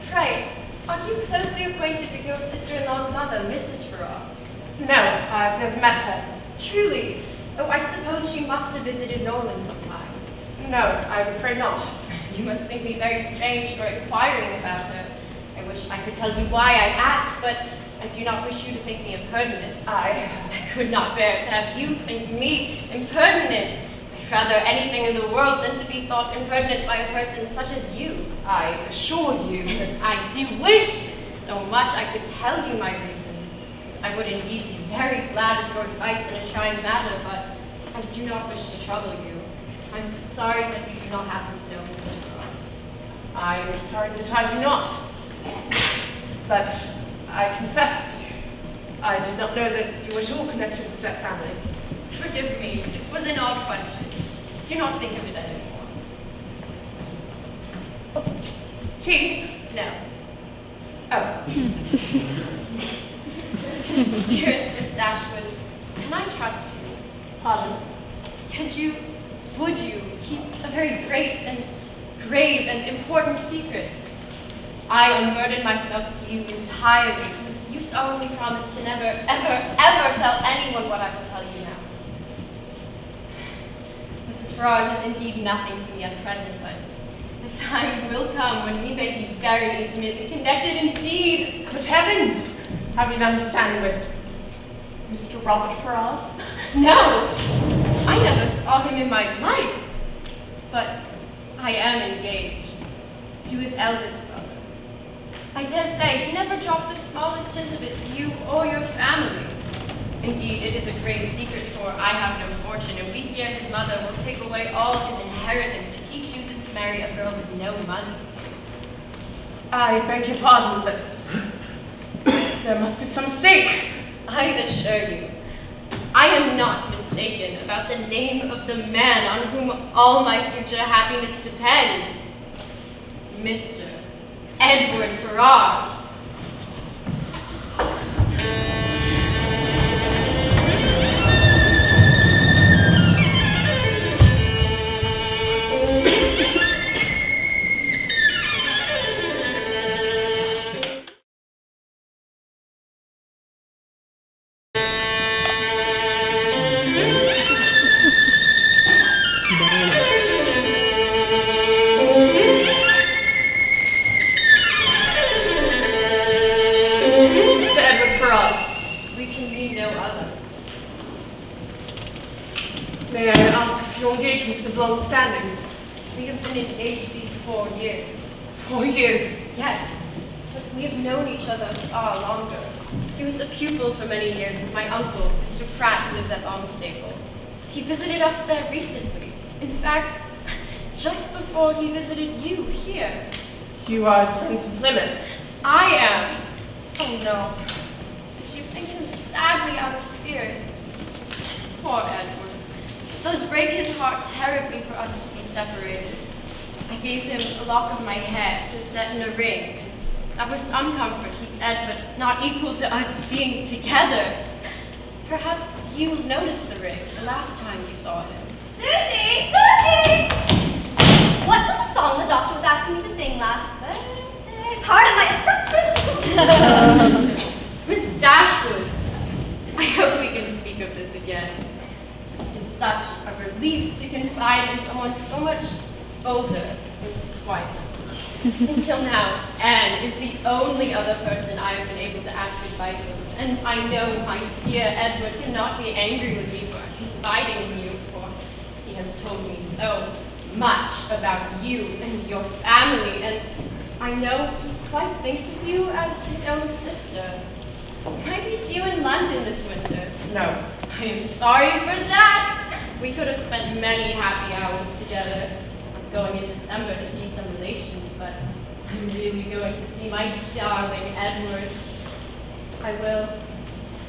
Pray, are you closely acquainted with your sister-in-law's mother, Mrs. Faraz? No, I've never met her. Truly? Oh, I suppose she must have visited Norland sometime. No, I'm afraid not. You must think me very strange for inquiring about her. I wish I could tell you why I asked, but I do not wish you to think me impertinent. I could not bear to have you think me impertinent. I'd rather anything in the world than to be thought impertinent by a person such as you. I assure you that I do wish so much I could tell you my reasons. I would indeed be very glad of your advice in a trying matter, but I do not wish to trouble you. I'm sorry that you do not happen to know Mrs. Faraz. I am sorry that I do not. But I confess, I did not know that you were at all connected with that family. Forgive me, it was an odd question. Do not think of it anymore. Tea? No. Oh. Dearest Miss Dashwood, can I trust you? Pardon? Would you keep a very great and grave and important secret? I unburden myself to you entirely. You solemnly promise to never, ever, ever tell anyone what I will tell you now. Mrs. Ferrars is indeed nothing to me at present, but the time will come when we may be very intimately connected indeed. Good heavens! Have you an understanding with Mr. Robert Ferrars? No! I never saw him in my life. But I am engaged to his eldest brother. I dare say he never dropped the smallest hint of it to you or your family. Indeed, it is a great secret, for I have no fortune, and we fear his mother will take away all his inheritance if he chooses to marry a girl with no money. I beg your pardon, but there must be some mistake. I assure you, I am not mistaken about the name of the man on whom all my future happiness depends. Mr. Edward Ferrars. May I ask if your engagement is long-standing? We have been engaged these 4 years. 4 years? Yes, but we have known each other far longer. He was a pupil for many years of my uncle, Mr. Pratt, who lives at Longstaple. He visited us there recently. In fact, just before he visited you here. You are his friends in Plymouth? I am. Oh no. Did you think him sadly out of spirits? Poor Edward. It does break his heart terribly for us to be separated. I gave him a lock of my hair to set in a ring. That was some comfort, he said, but not equal to us being together. Perhaps you noticed the ring the last time you saw him. Lucy! Lucy! What was the song the doctor was asking me to sing last Thursday? Pardon my interruption. Miss Dashwood, I hope we can speak of this again. It is such a relief to confide in someone so much older and wiser. Until now, Anne is the only other person I have been able to ask advice of, and I know my dear Edward cannot be angry with me for confiding in you, for he has told me so much about you and your family, and I know he quite thinks of you as his own sister. Might we see you in London this winter? No. I am sorry for that. We could have spent many happy hours together. I'm going in December to see some relations, but I'm really going to see my darling Edward. I will, of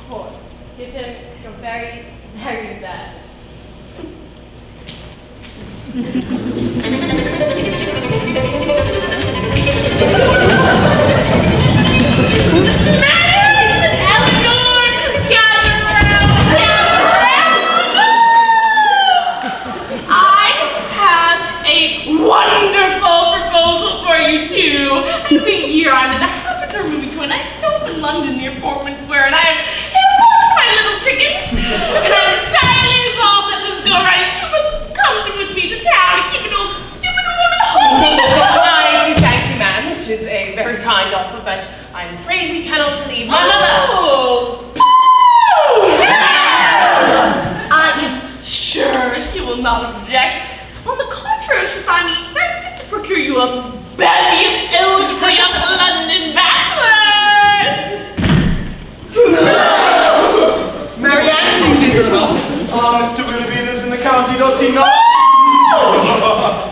course, give him your very, very best. Wonderful proposal for you two. Every year I'm in the habit of moving to a nice stop in London near Portman Square, and I have my little chickens. And I'm entirely resolved that this go right. You must come with me to town and keep an old stupid woman home. I do thank you, ma'am, which is a very kind offer, but I'm afraid we cannot leave my mother. I am sure she will not object. On the contrary, she find me very fit to procure you a bevy of eligible young London bachelors. Marianne seems eager enough. Ah, Mr. Willoughby lives in the county, does he not?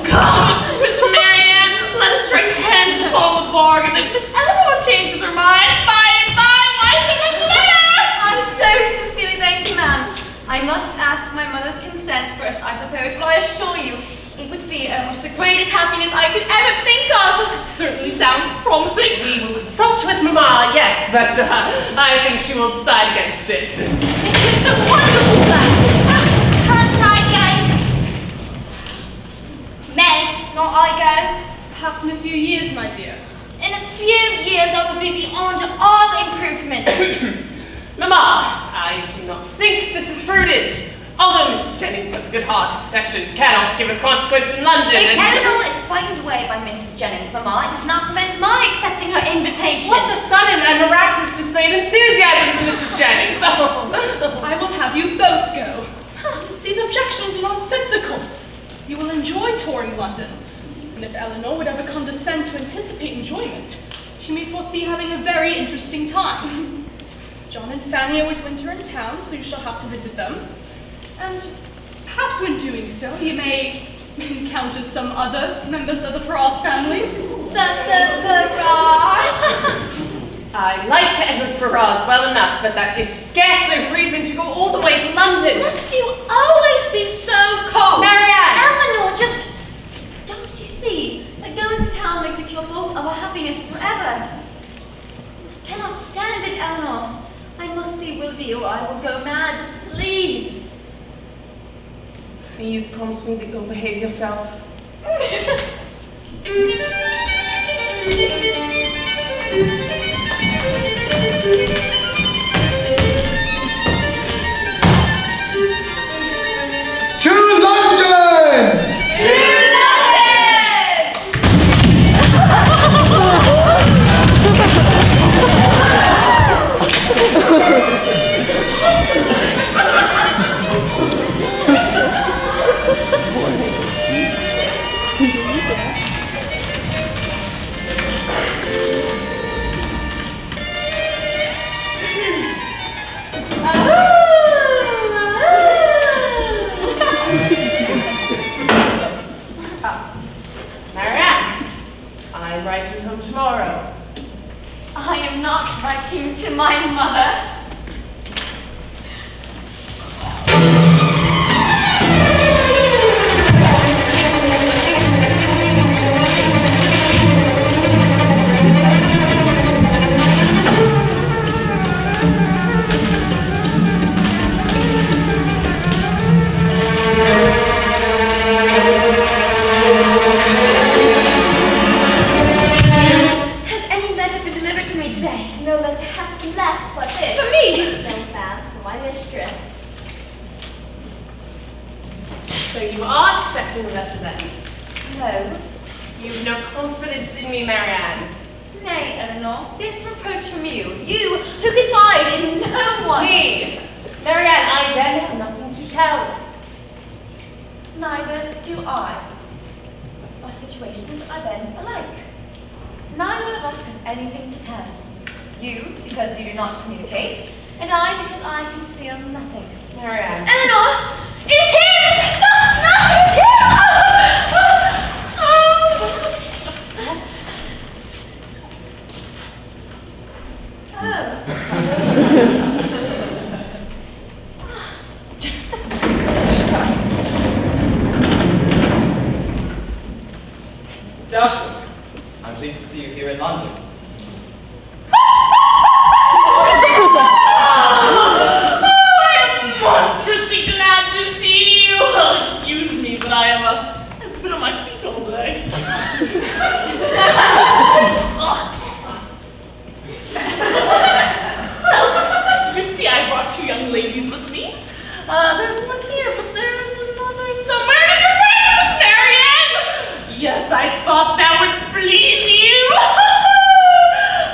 Come, Miss Marianne, let us strike hands upon the bargain. If Miss Eleanor changes her mind, by and by greatest happiness I could ever think of. It certainly sounds promising. We will consult with Mamma, yes, but I think she will decide against it. This is a wonderful plan. Can't I go? May not I go? Perhaps in a few years, my dear. In a few years I will be beyond all improvement. Mamma, I do not think this is prudent. Although Mrs. Jennings has a good heart of protection, cannot give us consequence in London, If and... Eleanor is frightened away by Mrs. Jennings, Mamma, it does not prevent my accepting her invitation. What a sudden and miraculous display of enthusiasm for Mrs. Jennings! Oh. I will have you both go. These objections are nonsensical. You will enjoy touring London. And if Eleanor would ever condescend to anticipate enjoyment, she may foresee having a very interesting time. John and Fanny always winter in town, so you shall have to visit them. And perhaps when doing so, you may encounter some other members of the Ferrars family. The Ferrars? I like Edward Ferrars well enough, but that is scarcely reason to go all the way to London. Must you always be so cold? Marianne! Eleanor, just... Don't you see that going to town may secure both of our happiness forever? I cannot stand it, Eleanor. I must see Willoughby or I will go mad. Please. Please promise me that you'll behave yourself. To London! Marianne, I'm writing home tomorrow. I am not writing to my mother. Has any letter been delivered for me today? No letter has been left but this. For me? No, ma'am, for my mistress. So you are expecting a letter then? No. You've no confidence in me, Marianne. Nay, Eleanor, this reproach from you, you who confide in no one. Me, Marianne, I then have nothing to tell. Neither do I. Our situations are then alike. Neither of us has anything to tell. You, because you do not communicate, and I, because I conceal nothing. Marianne. Eleanor! It's him! No, it's him! Miss Dashwood, I'm pleased to see you here in London. Monstrously glad to see you. Excuse me, but I've been on my feet all day. Well, you see, I brought two young ladies with me. There's one here, but there's another somewhere. Did you find Miss Marianne? Yes, I thought that would please you.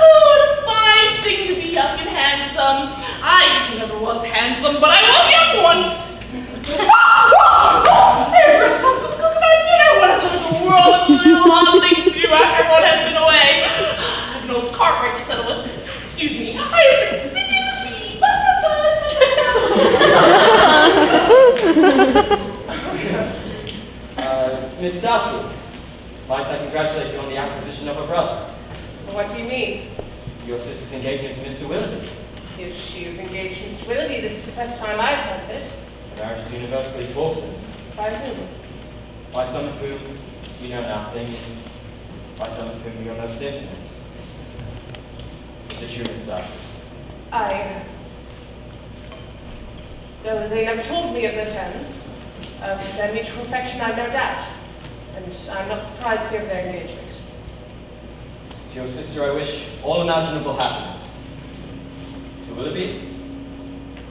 Oh, what a fine thing to be young and handsome. I never was handsome, but I was young once. There's talk about dinner. What is the world of little odd things to do after one has been away? I have an old cartwright to settle with. Excuse me, I have been busy with me. Miss Dashwood, might I congratulate you on the acquisition of a brother? What do you mean? Your sister's engagement to Mr. Willoughby. If she is engaged to Mr. Willoughby, this is the first time I've heard of it. The marriage is universally talked of, By whom? by some of whom You know nothing, and by some of whom you are most intimate. Is it true, Miss Dashwood? Though they never told me of the terms of their mutual affection, I have no doubt. And I'm not surprised to hear of their engagement. To your sister, I wish all imaginable happiness. To Willoughby,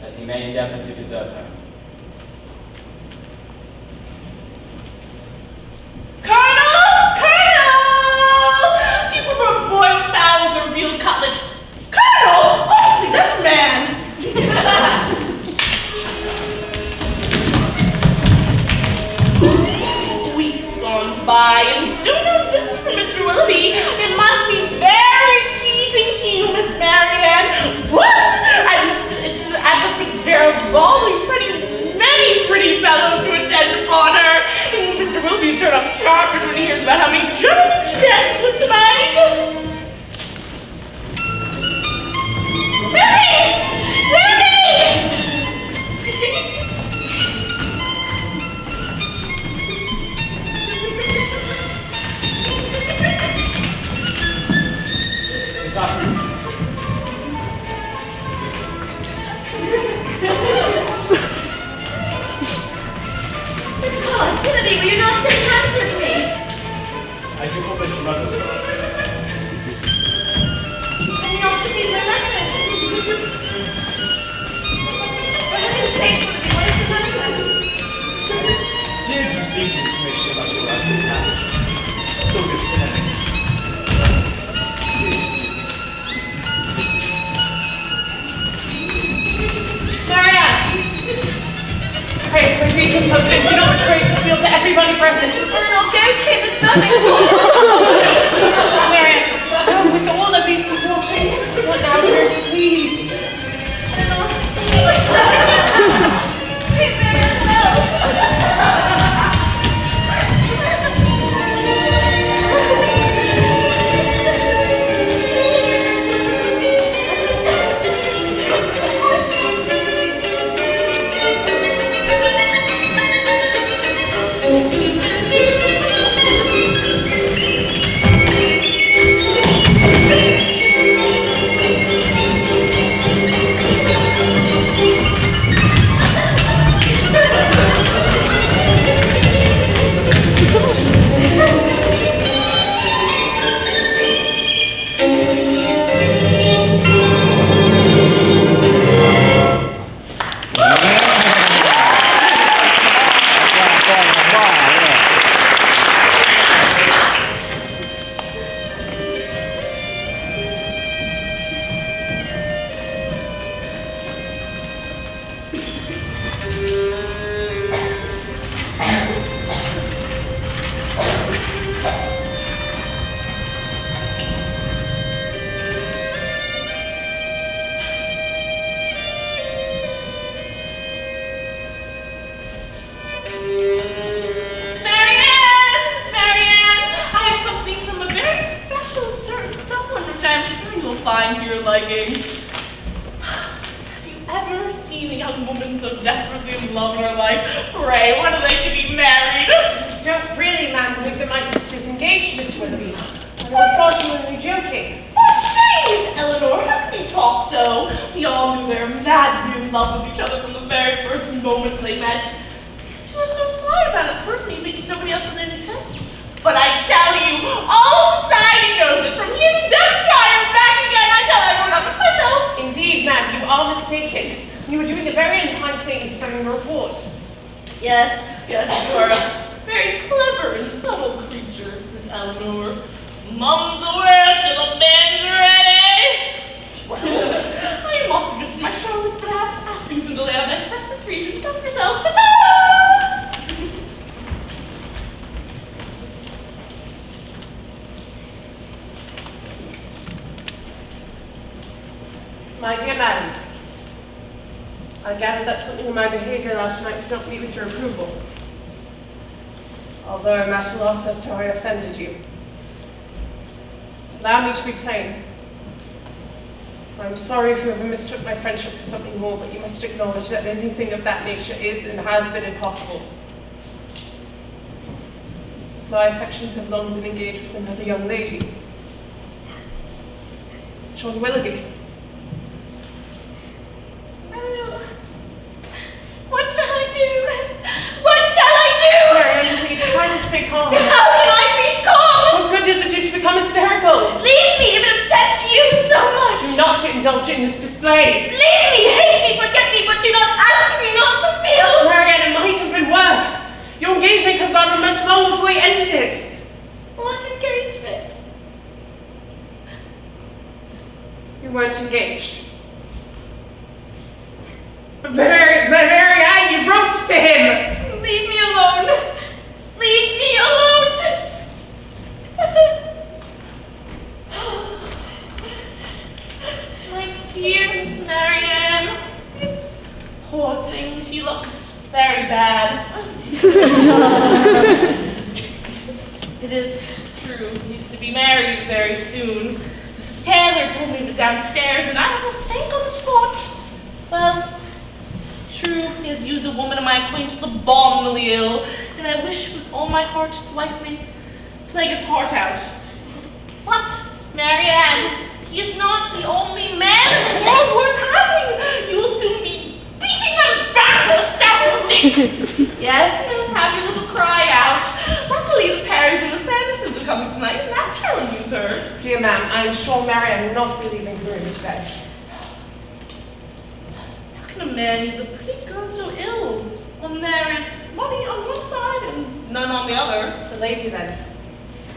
that he may endeavor to deserve her. Colonel! Do you prefer boiled fowls or veal cutlets? Colonel! Honestly, that's a man! Weeks gone by, and still no visit from Mr. Willoughby. It must be very teasing to you, Miss Marianne. But at the Fitzgerald ball, we many pretty fellows to attend upon her. And Mr. Willoughby will turn up sharp when he hears about how many gentlemen she dances with tonight. God, Willoughby, will you not shake hands with me? I do hope I should run this off. Have you not received my letters? For heaven's sake, Willoughby, what is the matter? I did receive the information about your arrival in town. So disappointing. Please excuse me. Marianne! Pray, when we can post it, do not betray the field to everybody present. Colonel, go to him, there's nothing possible. Marianne, with all of these people watching, what now, Jersey, please? Colonel, wait very well. find to your liking. Have you ever seen a young woman so desperately in love in her life? Pray, when are they to be married? Don't really, ma'am, believe that my sister's engaged, Miss Willoughby. I was certainly joking. For shame, Eleanor, how can you talk so? We all knew they were madly in love with each other from the very first moment they met. Because you were so sly about it personally, you think nobody else has any sense. But I tell you, all society knows it. From here to Devonshire and back again, I tell everyone of it myself. Indeed, ma'am, you are mistaken. You were doing the very unkind thing in spreading a report. Yes, you are a very clever and subtle creature, Miss Eleanor. Mum's away till the band's ready. Well, I am off to visit my Charlotte, but I have to ask Susan to lay out a nice breakfast for you to stuff yourselves. Ta-ta! My dear madam, I gather that something in my behavior last night did not meet with your approval. Although I'm at a loss as to how I offended you. Allow me to be plain. I'm sorry if you ever mistook my friendship for something more, but you must acknowledge that anything of that nature is and has been impossible. As My affections have long been engaged with another young lady. John Willoughby. Oh, what shall I do? What shall I do? Marianne, please try to stay calm. How can I be calm? What good does it do to become hysterical? Leave me if it upsets you so much. Do not indulge in this display. Leave me, hate me, forget me, but do not ask me not to feel. Marianne, it might have been worse. Your engagement could have gone on much longer before we ended it. What engagement? You weren't engaged. But Marianne, you wrote to him! Leave me alone! Leave me alone! My dear Miss Marianne. Poor thing, she looks very bad. It is true, we used to be married very soon. Mrs. Taylor told me to downstairs and I almost sank on the spot. Well, it's true, he has used a woman of my acquaintance abominably ill, and I wish with all my heart his wife may plague his heart out. But, Miss Marianne, he is not the only man in the world worth having. You will soon be beating them back with a stout stick. Yes, you must have your little cry out. Luckily, the Perrys and the Sandersons are coming tonight, and that shall amuse her. Dear ma'am, I am sure Marianne will not be leaving the room today. How can a man use a pretty girl so ill when there is money on one side and none on the other? The lady, then,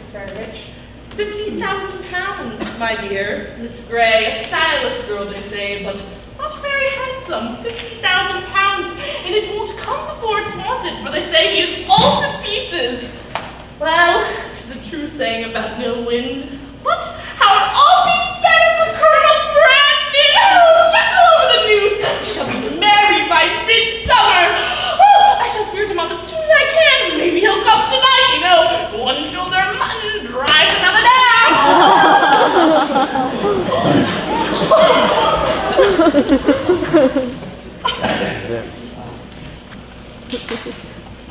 is very rich. £50,000, my dear. Miss Gray, a stylish girl, they say, but not very handsome. £50,000, and it won't come before it's wanted, for they say he is all to pieces. Well, 'tis a true saying about an ill wind, but how it all be better for Colonel Brandon! Oh, chuckle over the news! We shall be married by midsummer! Oh, I shall spirit him up as soon as I can. Maybe he'll come tonight, you know. One shoulder of mutton drives another down.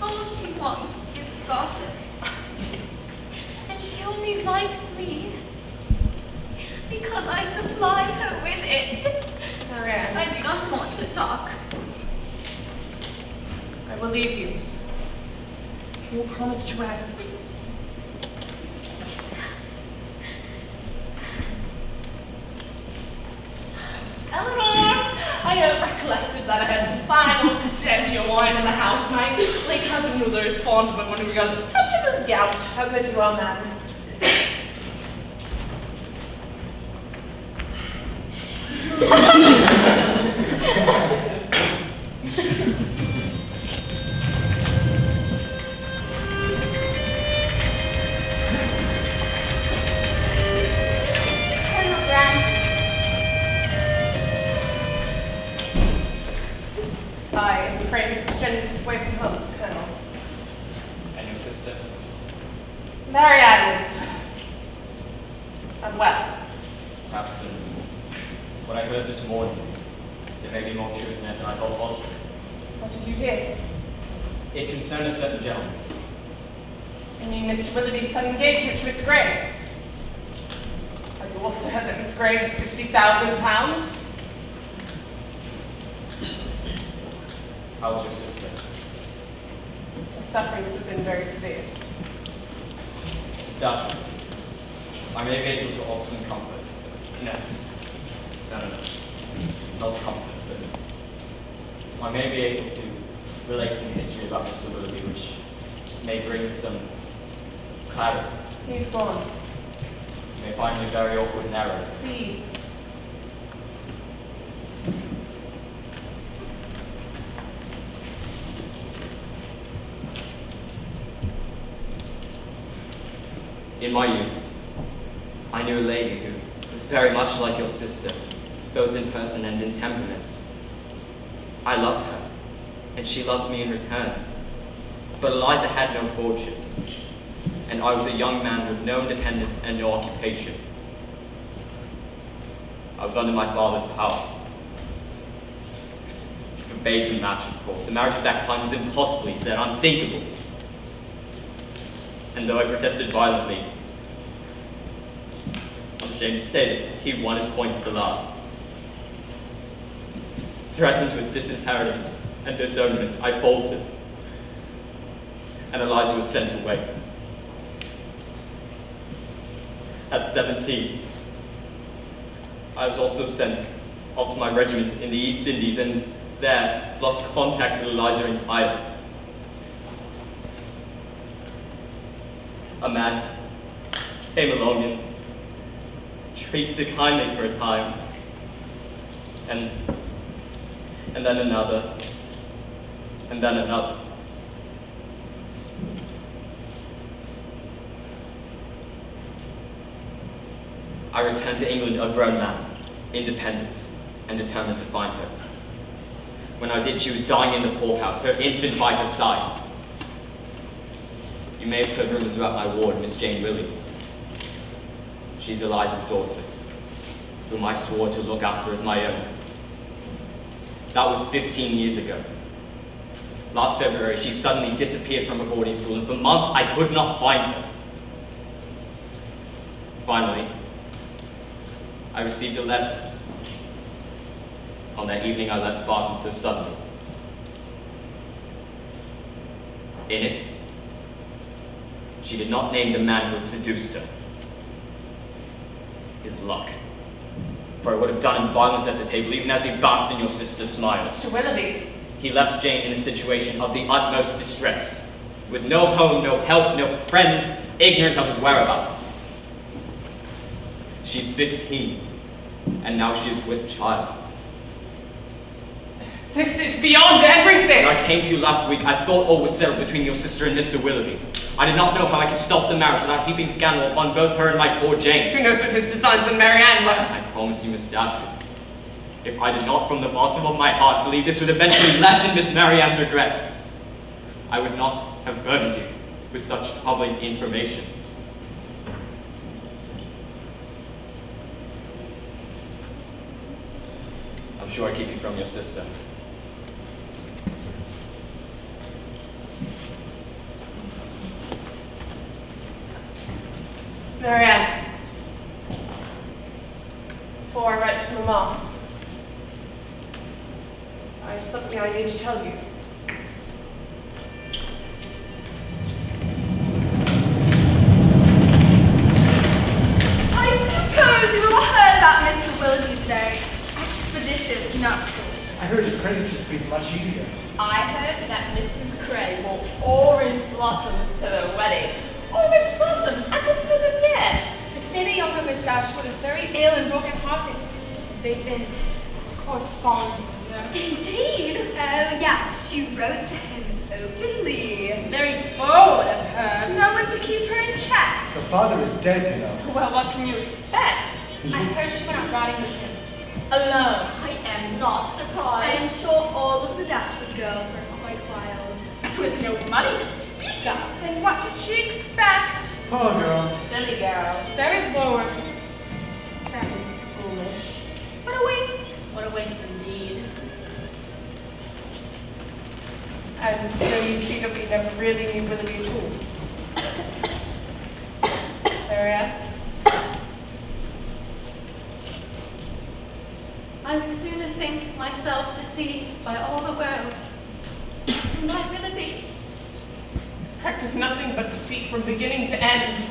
All she wants is gossip. And she only likes me because I supply her with it. Marianne, I do not want to talk. I will leave you. You will promise to rest. Eleanor, I recollected that I had some fine old Constantia wine in the house. My late husband was very fond of it when we got a touch of his gout. How good you are, madam. Colonel Brand, I am afraid Mrs. Jennings is away from home, Colonel. And your sister? Marianne is unwell. Perhaps what I heard this morning, there may be more truth in it than I thought possible. What did you hear? It concerned a certain gentleman. You mean Mr. Willoughby's sudden engagement to Miss Gray? Have you also heard that Miss Gray has £50,000? How's your sister? Her sufferings have been very severe. Miss Dashwood, I may be able to offer some comfort. No. Not comfort, but I may be able to relate some history about Mr. Willoughby, which may bring some clarity. Please go on. You may find me a very awkward narrative. Please. In my youth, I knew a lady who was very much like your sister, both in person and in temperament. I loved her, and she loved me in return. But Eliza had no fortune, and I was a young man with no independence and no occupation. I was under my father's power. He forbade the match, of course. A marriage of that kind was impossible, he said, unthinkable. and though I protested violently, I'm ashamed to say that he won his point at the last. Threatened with disinheritance and disownment, I faltered, and Eliza was sent away. At 17, I was also sent off to my regiment in the East Indies, and there lost contact with Eliza entirely. A man came along and treated her kindly for a time, and then another, and then another. I returned to England a grown man, independent, and determined to find her. When I did, she was dying in the poorhouse, her infant by her side. You may have heard rumors about my ward, Miss Jane Williams. She's Eliza's daughter, whom I swore to look after as my own. That was 15 years ago. Last February, she suddenly disappeared from a boarding school, and for months I could not find her. Finally, I received a letter on that evening I left Barton so suddenly. In it, she did not name the man who had seduced her. His luck. For I would have done him violence at the table, even as he basked in your sister's smiles. Mr. Willoughby. He left Jane in a situation of the utmost distress, with no home, no help, no friends, ignorant of his whereabouts. She's 15, and now she is with child. This is beyond everything. When I came to you last week, I thought all was settled between your sister and Mr. Willoughby. I did not know how I could stop the marriage without heaping scandal upon both her and my poor Jane. Who knows what his designs on Marianne were? I promise you, Miss Dashwood, if I did not from the bottom of my heart believe this would eventually lessen Miss Marianne's regrets, I would not have burdened you with such troubling information. I'm sure I keep you from your sister. Marianne, before I write to Mama, I have something I need to tell you. I suppose you have heard about Mr. Willoughby's very expeditious nuptials. I heard his creditors would be much easier. I heard that Mrs. Cray wore orange blossoms to their wedding. Orange blossoms at this time of year. They say the younger Miss Dashwood is very ill and broken-hearted. They've been corresponding. Indeed. Oh, yes, she wrote to him openly. Very forward of her. No one to keep her in check. Her father is dead, you know. Well, what can you expect? I heard she went out riding with him. Alone. I am not I surprised. am sure all of the Dashwood girls were quite wild. With no money to speak of. Then what did she expect? Poor girl. Silly girl. Very forward. Very foolish. What a waste. What a waste indeed. And so you see that we never really knew Willoughby at all. Marianne? I would sooner think myself deceived by all the world than by Willoughby. He's practiced nothing but deceit from beginning to end.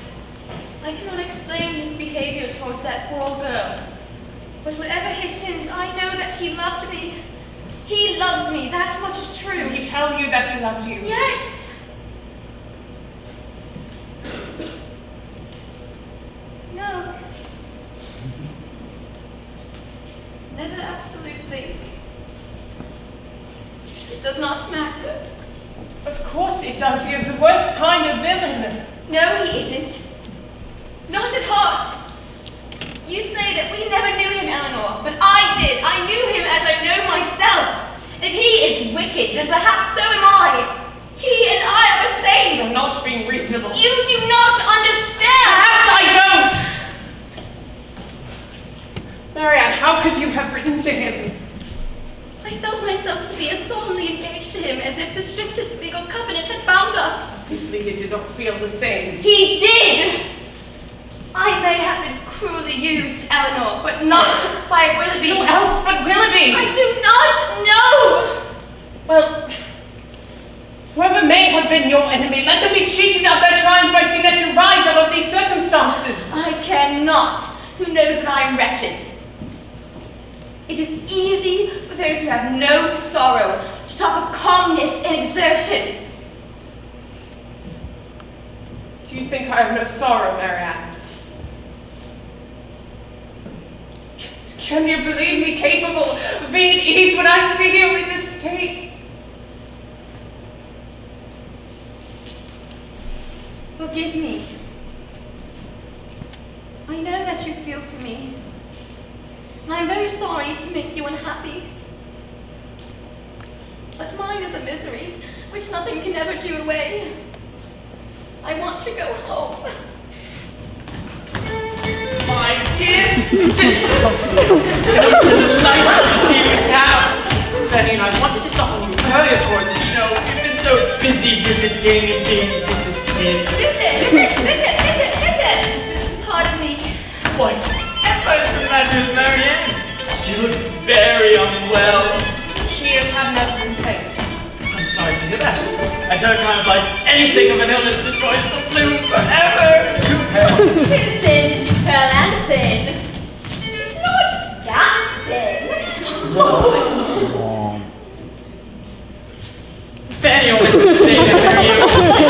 I cannot explain his behavior towards that poor girl. But whatever his sins, I know that he loved me. He loves me, that much is true. Did he tell you that he loved you? Yes! No. Never absolutely. It does not matter. Of course it does. He is the worst kind of villain. No, he isn't. Not at heart. You say that we never knew him, Eleanor, but I did. I knew him as I know myself. If he is wicked, then perhaps so am I. He and I are the same. You're not being reasonable. You do not understand. Perhaps I don't. Marianne, how could you have written to him? I felt myself to be as solemnly engaged to him as if the strictest legal covenant had bound us. Obviously he did did not feel the same. He did! I may have been cruelly used, Eleanor, but not by Willoughby. Who else but Willoughby? I do not know! Well, whoever may have been your enemy, let them be cheated of their triumph by seeing that you rise above these circumstances. I care not who knows that I am wretched. It is easy for those who have no sorrow to talk of calmness and exertion. Do you think I have no sorrow, Marianne? Can you believe me capable of being at ease when I see you in this state? Forgive me. I know that you feel for me, and I'm very sorry to make you unhappy. But mine is a misery which nothing can ever do away. I want to go home. My dear sister, so delighted to see you in town. Fanny and I wanted to stop on you earlier, of course, but you know, we've been so busy visiting and being visited. Visit! Pardon me. Whatever is the matter with Marianne? She looks very unwell. She has had medicine paid. I'm sorry to hear that. At her time of life, anything of an illness destroys the bloom forever. Too thin to curl and thin. She's not that thin. Fanny always used to say that you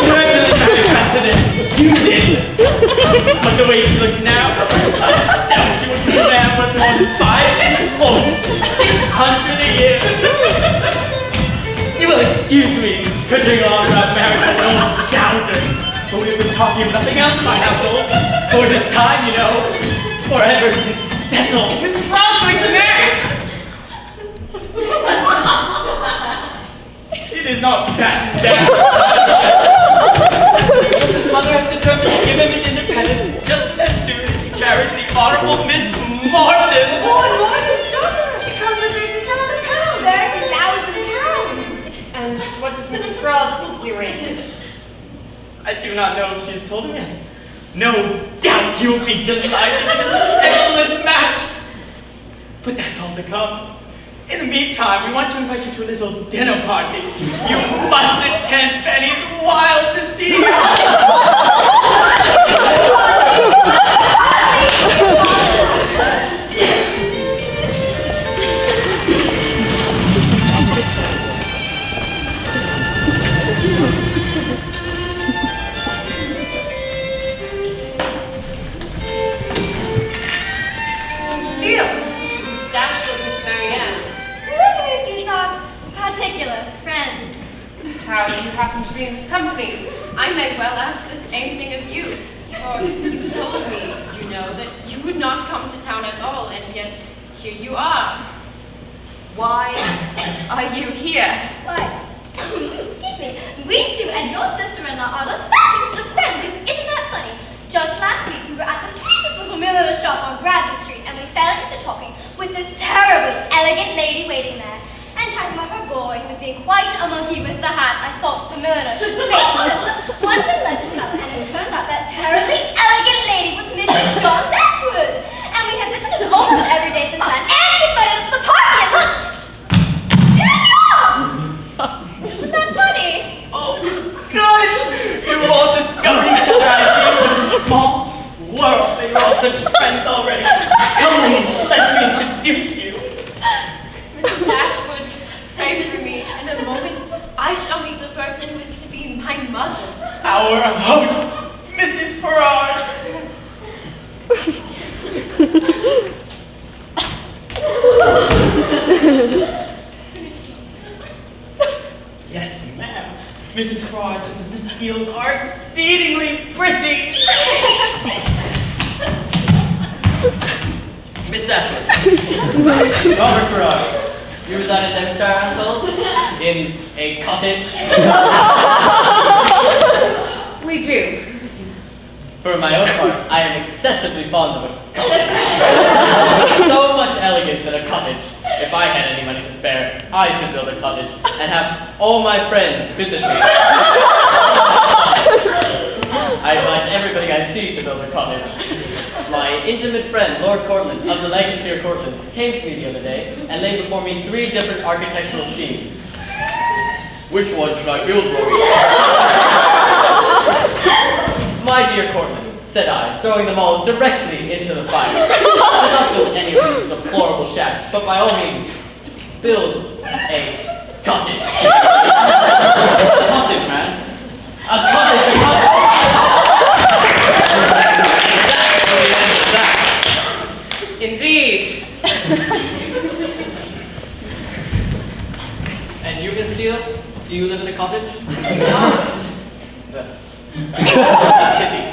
certainly very better than you did. But the way she looks now, I doubt she would be there with more than 500 or 600 a year. You will excuse me turning on about marriage with an old doubter, but we've been talking of nothing else in my household for this time, you know, for Edward to settle. Is Mrs. Frost going to be married? It is not that bad. His mother has determined to give him his independence just as soon as he marries the Honorable Miss Martin. Lord Martin's daughter! She comes with £30,000. £30,000. And what does Mr. Frost think of the arrangement? I do not know if she has told him yet. No doubt he will be delighted. It is an excellent match. But that's all to come. In the meantime, we want to invite you to a little dinner party. You must attend. Fanny's wild to see you. Particular friends. How do you happen to be in this company? I may well ask the same thing of you. For you told me, you know, that you would not come to town at all, and yet here you are. Why are you here? Why? Excuse me. We two and your sister-in-law are the fastest of friends. Isn't that funny? Just last week we were at the sweetest little milliner's shop on Bradley Street, and we fell into talking with this terribly elegant lady waiting there. And chatting about her boy, who was being quite a monkey with the hat, I thought the milliner should faint. One thing led to another, and it turns out that terribly elegant lady was Mrs. John Dashwood. And we have visited almost every day since then, and she invited us to the party, and look! Isn't that funny? Oh, good! You've all discovered each other, I see. It's a small world. They are all such friends already. Come, ladies, let me introduce you. Mrs. Dashwood, pray for me. In a moment, I shall meet the person who is to be my mother. Our host, Mrs. Farrar. Yes, ma'am. Mrs. Farrar says that Miss Steele are exceedingly pretty. Miss Dashwood. Robert Farrar. You reside in Devonshire, I'm told? In a cottage? We do. For my own part, I am excessively fond of a cottage. There's so much elegance in a cottage. If I had any money to spare, I should build a cottage and have all my friends visit me. I advise everybody I see to build a cottage. My intimate friend, Lord Cortland, of the Lancashire Courtlands, came to me the other day and laid before me 3 different architectural schemes. Which one should I build, Rory? My dear Cortland, said I, throwing them all directly into the fire. Do not build any of these deplorable shacks, but by all means, build a cottage. A cottage, man. A cottage, a cottage. That's what the end of that. Indeed. And you, Miss Steele, do you live in a cottage? Not. Kitty.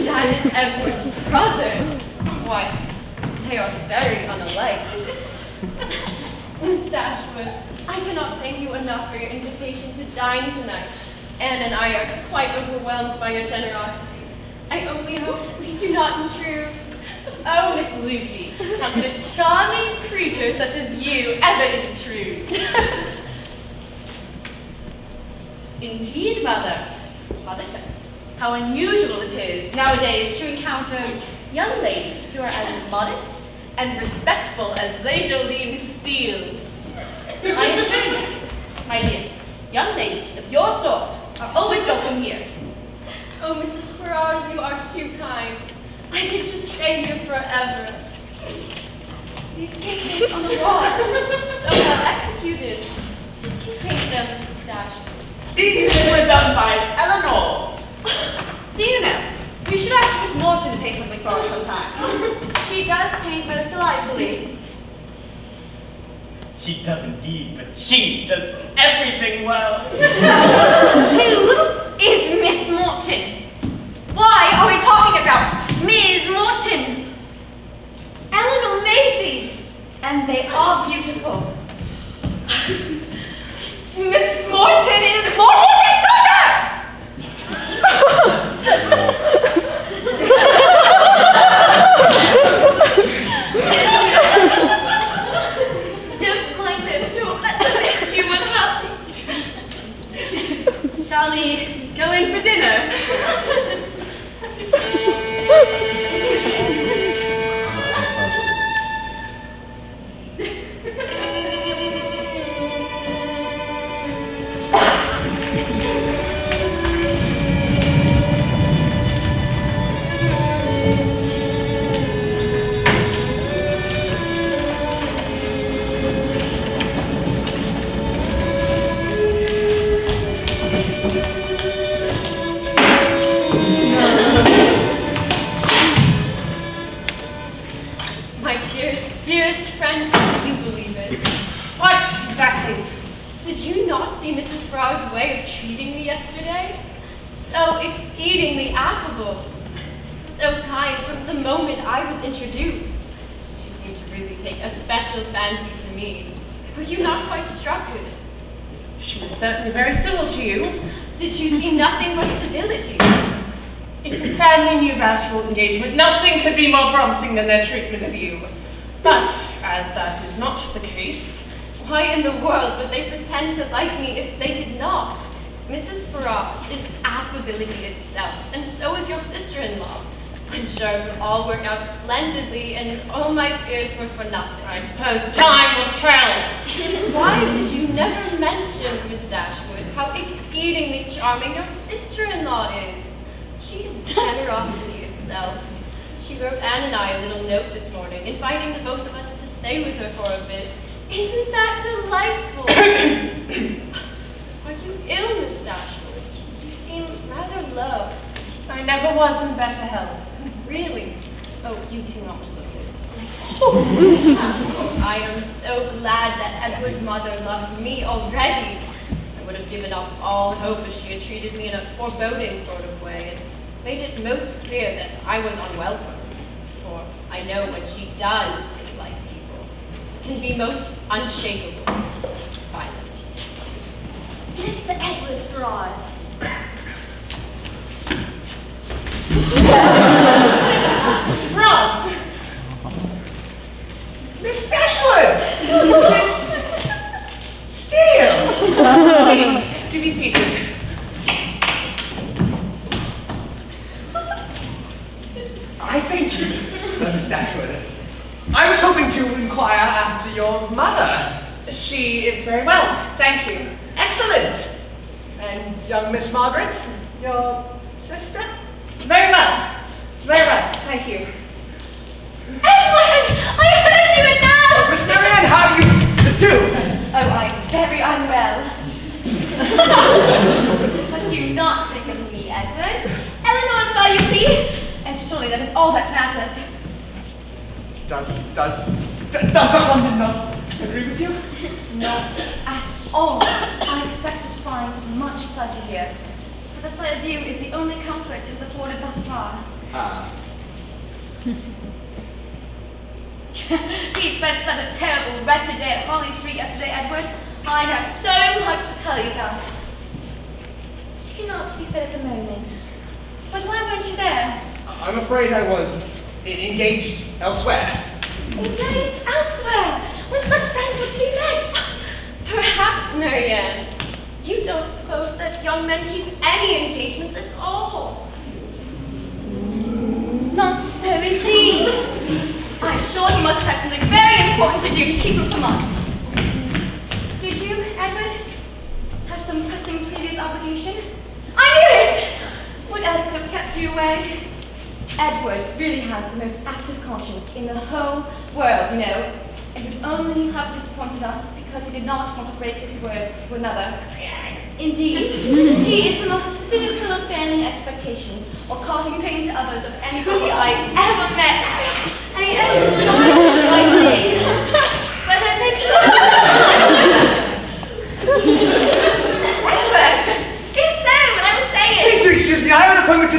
That is Edward's brother. Why, they are very unalike. Miss Dashwood, I cannot thank you enough for your invitation to dine tonight. Anne and I are quite overwhelmed by your generosity. I only hope we do not intrude. Oh, Miss Lucy, how could a charming creature such as you ever intrude? Indeed, Mother. Mother says, how unusual it is nowadays to encounter young ladies who are as modest and respectful as Leisureline Steeles. I assure you, my dear, young ladies of your sort are always welcome here. Oh, Mrs. Ferrars, you are too kind. I could just stay here forever. These paintings on the wall, so well executed. Did you paint them, Mrs. Dashwood? These were done by Eleanor. Do you know, we should ask Miss Morton to paint something for us sometime. She does paint most delightfully. She does indeed, but she does everything well. Who is Miss Morton? Why are we talking about Ms. Morton? Eleanor made these, and they are beautiful. Miss Morton is Lord Morton's daughter! Don't mind them. Don't let them make you unhappy. Shall we go in for dinner? My dearest friend, can you believe it? What exactly? Did you not see Mrs. Ferrars' way of treating me yesterday? So exceedingly affable. So kind from the moment I was introduced. She seemed to really take a special fancy to me. Were you not quite struck with it? She was certainly very civil to you. Did you see nothing but civility? If his family knew about your engagement, nothing could be more promising than their treatment of you. But, as that is not the case... Why in the world would they pretend to like me if they did not? Mrs. Ferrars is affability itself, and so is your sister-in-law. I'm sure it would all work out splendidly, and all my fears were for nothing. I suppose time will tell. Why did you never mention, Miss Dashwood, how exceedingly charming your sister-in-law is? She is generosity itself. She wrote Anne and I a little note this morning, inviting the both of us to stay with her for a bit. Isn't that delightful? Are you ill, Miss Dashwood? You seem rather low. I never was in better health. Really? Oh, you do not look it. I am so glad that Edward's mother loves me already. I would have given up all hope if she had treated me in a foreboding sort of way and made it most clear that I was unwelcome. For I know when she does dislike people, it can be most unshakable. Violent. Mr. Edward Ferrars. Miss Ferrars! Miss Dashwood! Miss Steele! Please, do be seated. Why, thank you, Miss Dashwood. I was hoping to inquire after your mother. She is very well, thank you. Excellent. And young Miss Margaret, your sister? Very well, thank you. Edward! I heard you announce! Miss Marianne, how do you do? Oh, I'm very unwell. But do not think of me, Edward. Eleanor is well, you see, and surely that is all that matters. Does not London not agree with you? Not at all. I expected to find much pleasure here, but the sight of you is the only comfort it has afforded thus far. We spent such a terrible, wretched day at Holly Street yesterday, Edward. I have so much to tell you about it. It cannot be said at the moment. But why weren't you there? I'm afraid I was engaged elsewhere. Engaged elsewhere, when such friends were to be met. Perhaps, Marianne, you don't suppose that young men keep any engagements at all. Not so indeed. I'm sure you must have had something very important to do to keep him from us. Did you, Edward, have some pressing previous obligation? I knew it! What else could have kept you away? Edward really has the most active conscience in the whole world, you know, and would only have disappointed us because he did not want to break his word to another. Indeed, he is the most fearful of failing expectations or causing pain to others of anybody I ever met. And he always tries to do the right thing, whether it makes Edward, it's so what I'm saying. Please do excuse me, I have an appointment to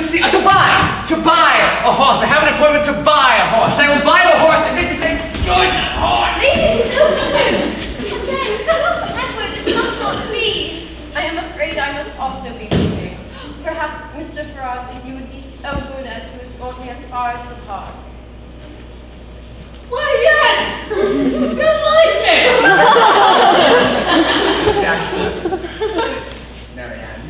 buy a horse. I have an appointment to buy a horse. I will buy the horse and it is a good horse. Leave so soon. Again, Edward, this must not be. I am afraid I must also be leaving. Perhaps, Mr. Ferrazzi, you would be so good as to escort me as far as the park. Why, yes! Delighted! Miss Dashwood, Miss Marianne.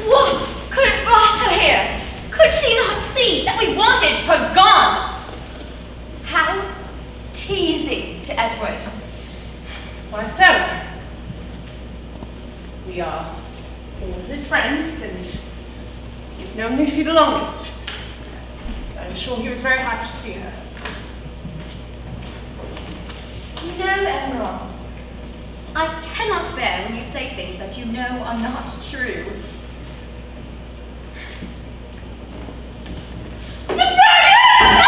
What could have brought her here? Could she not see that we wanted her gone? How teasing to Edward. Why so? We are all his friends, and he's known Lucy the longest. I'm sure he was very happy to see her. You know, Eleanor, I cannot bear when you say things that you know are not true. Miss Marianne!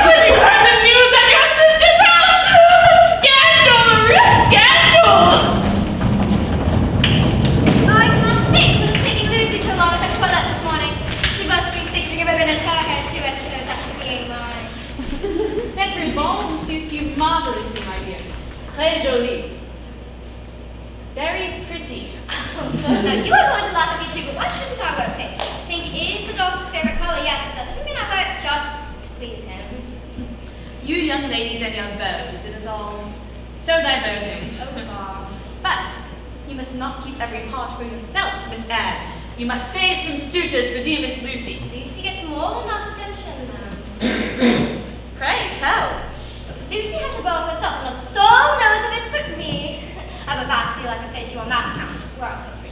Have you heard the news at your sister's house? A scandal! A real scandal! I can't think what is taking Lucy so long at the toilet this morning. She must be fixing a ribbon in her hair too, I suppose, after seeing mine. Cette ribbon suits you marvelously, my dear. Très jolie. Very pretty. Now, you are going to laugh at me too, but why shouldn't I wear pink? Pink is the doctor's favorite color, yes, but that doesn't mean I wear it just to please him. You young ladies and your beaux, it is all so diverting. Oh, Bob. But you must not keep every heart for yourself, Miss Anne. You must save some suitors for dear Miss Lucy. Lucy gets more than enough attention, ma'am. Pray tell. Lucy has a beau herself, and not a soul knows of it but me. I have a vast deal I can say to you on that account. We're also free.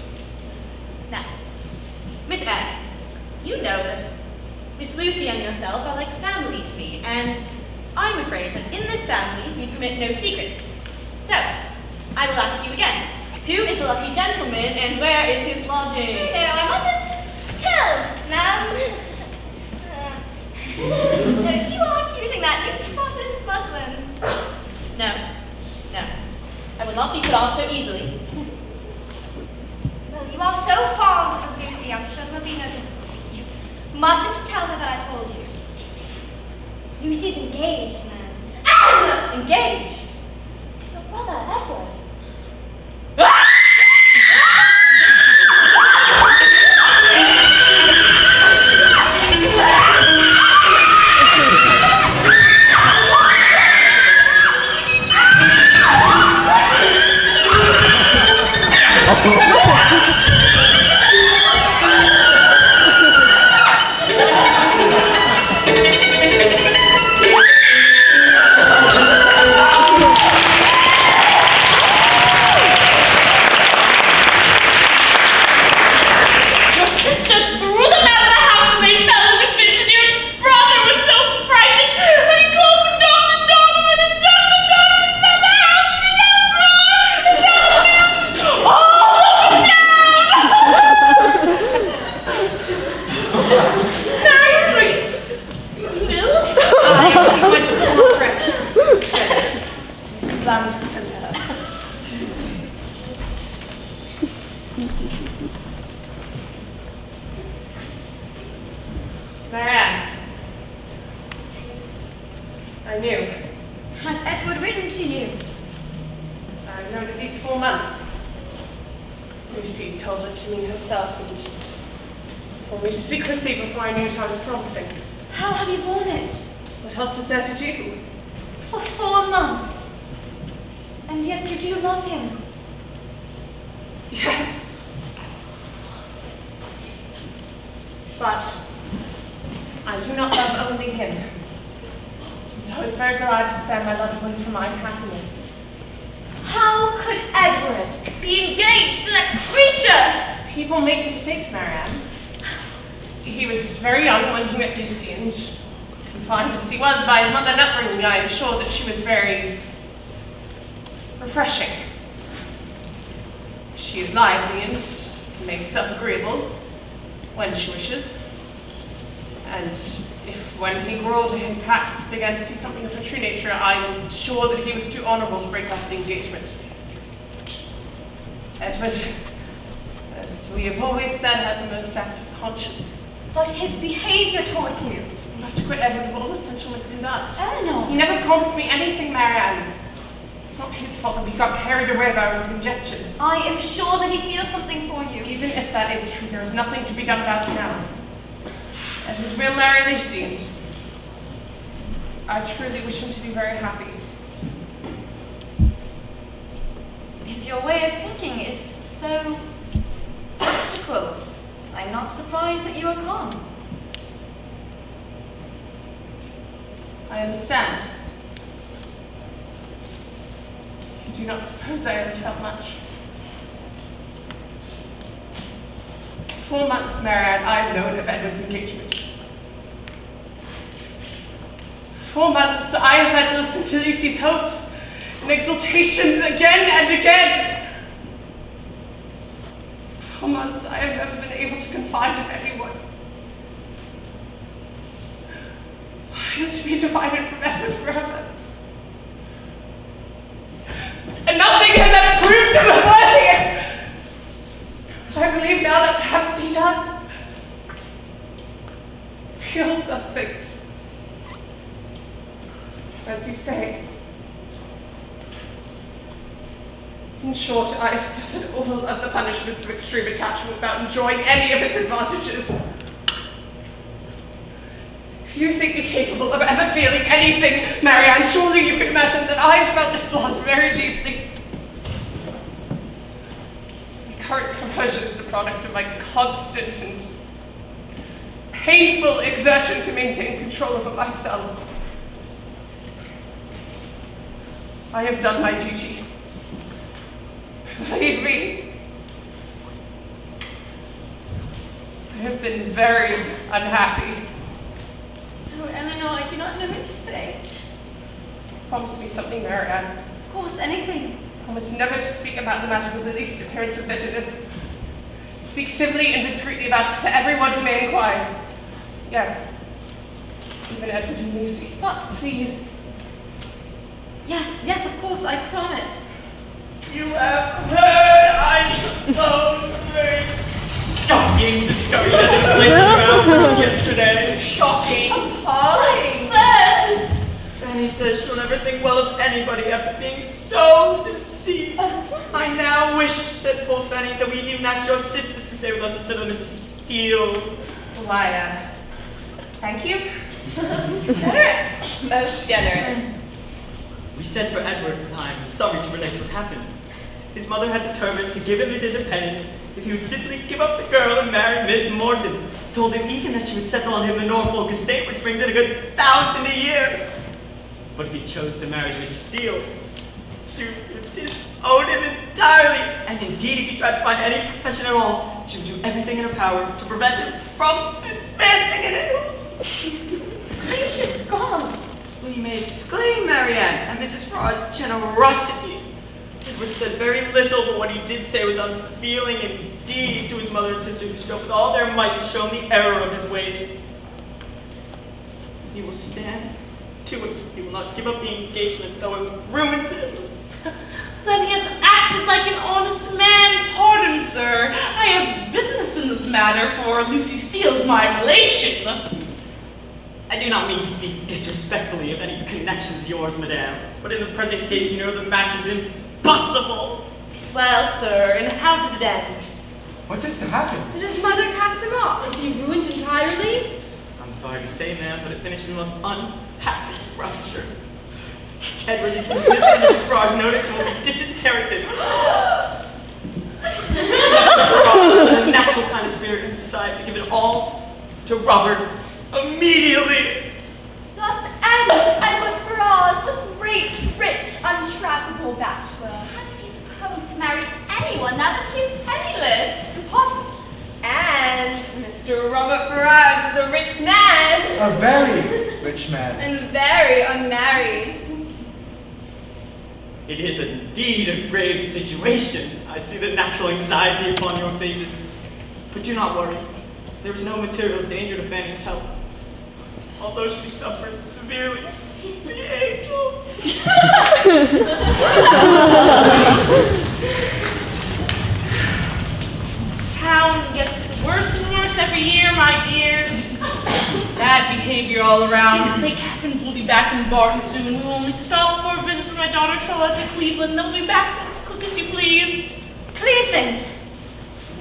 Now, Miss Anne, you know that Miss Lucy and yourself are like family to me, and I'm afraid that in this family we permit no secrets. So, I will ask you again, who is the lucky gentleman and where is his lodging? No, I mustn't tell, ma'am. No, if you aren't using that new spotted muslin. No, no. I will not be put off so easily. Well, you are so fond of Lucy, I'm sure there'll be no difficulty. You mustn't tell her that I told you. Lucy's engaged, ma'am. Anne! Engaged? To your brother, Edward. I knew. Has Edward written to you? I've known it these 4 months. Lucy told it to me herself and swore me to secrecy before I knew what I was promising. How have you borne it? What else was there to do? For 4 months. And yet you do love him. Yes. But I do not love only him. And I was very glad to spare my loved ones for my happiness. How could Edward be engaged to that creature? People make mistakes, Marianne. He was very young when he met Lucy, and confined as he was by his mother and upbringing, I am sure that she was very refreshing. She is lively and makes herself agreeable when she wishes. And if when he grew older he perhaps began to see something of her true nature, I'm sure that he was too honorable to break off the engagement. Edward, as we have always said, has a most active conscience. But his behavior towards you. I must acquit Edward of all essential misconduct. Eleanor! He never promised me anything, Marianne. It's not his fault that we got carried away by our conjectures. I am sure that he feels something for you. Even if that is true, there is nothing to be done about it now. Edward will marry Lucy, and I truly wish him to be very happy. If your way of thinking is so practical, I'm not surprised that you are calm. I understand. I do not suppose I ever felt much. 4 months, Marianne, I have known of Edward's engagement. 4 months, I have had to listen to Lucy's hopes and exultations again and again. 4 months, I have never been able to confide in anyone. I am to be divided from Edward forever. And nothing has ever proved him unworthy. I believe now that perhaps he does feel something. As you say. In short, I have suffered all of the punishments of extreme attachment without enjoying any of its advantages. If you think me capable of ever feeling anything, Marianne, surely you can imagine that I have felt this loss very deeply. My current composure is the product of my constant and painful exertion to maintain control over myself. I have done my duty. Believe me, I have been very unhappy. Oh, Eleanor, I do not know what to say. Promise me something, Marianne. Of course, anything. Promise never to speak about the matter with the least appearance of bitterness. Speak civilly and discreetly about it to everyone who may inquire. Yes, even Edward and Lucy. But please. Yes, of course, I promise. You have heard, I suppose, very shocking discovery that took place in your house yesterday. Shocking. Appalling. Sir! Fanny says she'll never think well of anybody after being so deceived. I now wish, said poor Fanny, that we even asked your sisters to stay with us instead of Miss Steele. Why, thank you. Generous. Most generous. We sent for Edward. I'm sorry to relate what happened. His mother had determined to give him his independence if he would simply give up the girl and marry Miss Morton. Told him even that she would settle on him the Norfolk estate, which brings in a good 1,000 a year. But if he chose to marry Miss Steele, she would disown him entirely. And indeed, if he tried to find any profession at all, she would do everything in her power to prevent him from advancing in it. Gracious God! Well, you may exclaim, Marianne, at Mrs. Farrar's generosity. Edward said very little, but what he did say was unfeeling indeed to his mother and sister, who strove with all their might to show him the error of his ways. He will stand to it. He will not give up the engagement, though it ruins him. Then he has acted like an honest man. Pardon, sir. I have business in this matter, for Lucy Steele's my relation. I do not mean to speak disrespectfully of any connections of yours, madame, but in the present case, you know the match is impossible. Well, sir, and how did it end? What is to happen? Did his mother cast him off? Is he ruined entirely? I'm sorry to say, ma'am, but it finished in the most unhappy rupture. Edward is dismissed from Mrs. Farrar's notice and will be disinherited. Mr. Farrar, a natural kind of spirit, has decided to give it all to Robert immediately. Thus ends Edward Ferrars, the great, rich, untrackable bachelor. How does he propose to marry anyone now that he is penniless? Impossible. And Mr. Robert Ferrars is a rich man. A very rich man. And very unmarried. It is indeed a grave situation. I see the natural anxiety upon your faces. But do not worry. There is no material danger to Fanny's health. Although she suffers severely. The angel. This town gets worse and worse every year, my dears. Bad behavior all around. I think Catherine's will be back in Barton soon. We will only stop for a visit with my daughter Charlotte to Cleveland. They'll be back as quick as you please. Cleveland?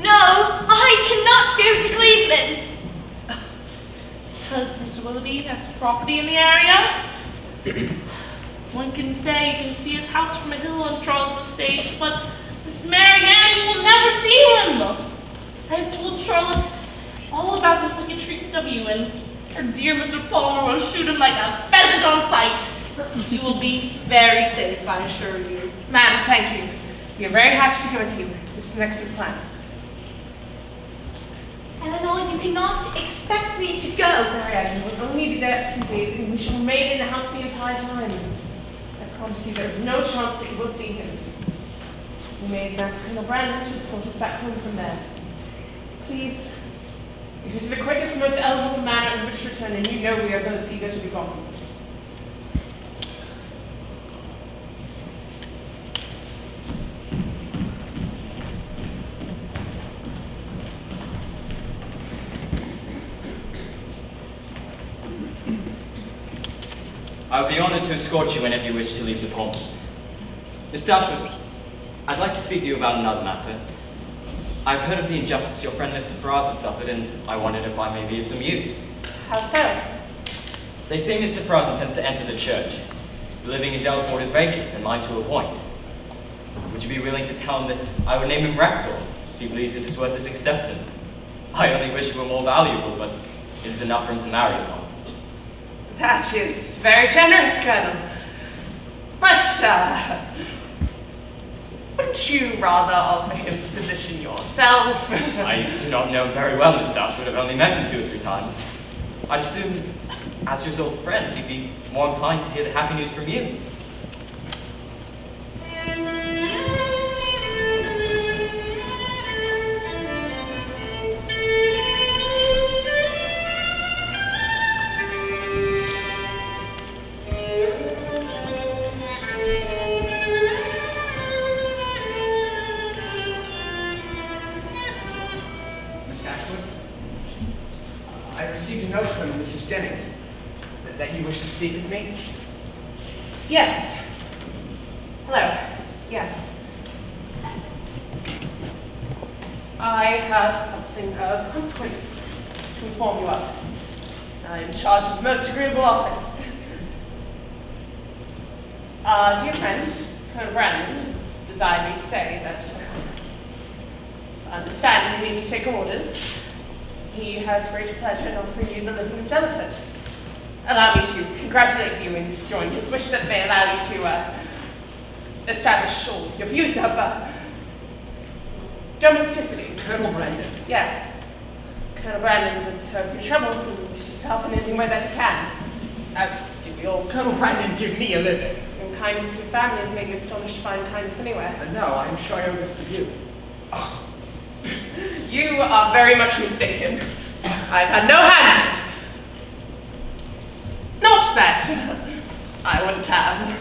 No, I cannot go to Cleveland. Because Mr. Willoughby has property in the area. One can say you can see his house from a hill on Charles' estate, but Miss Mary Ann, you will never see him. I have told Charlotte all about his wicked treatment of you, and her dear Mr. Palmer will shoot him like a pheasant on sight. You will be very safe, I assure you. Ma'am, thank you. We are very happy to go with you. This is an excellent plan. Eleanor, you cannot expect me to go. Marianne, we will only be there a few days, and we shall remain in the house the entire time. I promise you there is no chance that you will see him. We made Master Colonel Brandon to escort us back home from there. Please, it is the quickest, most eligible manner in which to return, and you know we are both eager to be gone. I would be honored to escort you whenever you wish to leave the Palms. Miss Dashwood, I'd like to speak to you about another matter. I've heard of the injustice your friend Mr. Ferrars has suffered, and I wondered if I may be of some use. How so? They say Mr. Ferrars intends to enter the church. The living in Delaford is vacant, and mine to appoint. Would you be willing to tell him that I would name him rector, if he believes it is worth his acceptance? I only wish he were more valuable, but it is enough for him to marry upon. That is very generous, Colonel. But, wouldn't you rather offer him the position yourself? I do not know him very well, Miss Dashwood. I've only met him 2 or 3 times. I'd assume, as your old friend, he'd be more inclined to hear the happy news from you. That you wish to speak with me? Yes. Hello. Yes. I have something of consequence to inform you of. I am charged with the most agreeable office. Dear friend, Colonel Brandon has desired me to say that I understand you need to take orders. He has great pleasure in offering you the living of Delaford. Allow me to congratulate you and join his wish that may allow you to establish all your views of domesticity. Colonel Brandon. Yes. Colonel Brandon has heard of your troubles and wishes to help in any way that he can. As do we all. Colonel Brandon, give me a living. Your kindness to your family has made me astonished to find kindness anywhere. No, I'm sure I owe this to you. Oh. You are very much mistaken. I've had no hand in it. Not that I wouldn't have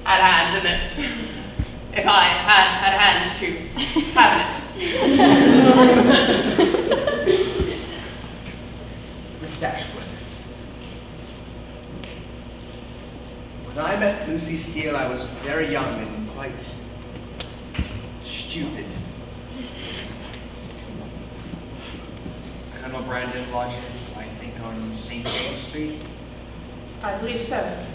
had a hand in it if I had a hand to have it. Miss Dashwood, When I met Lucy Steele, I was very young and quite stupid. Colonel Brandon lodges, I think, on St. James Street. I believe so.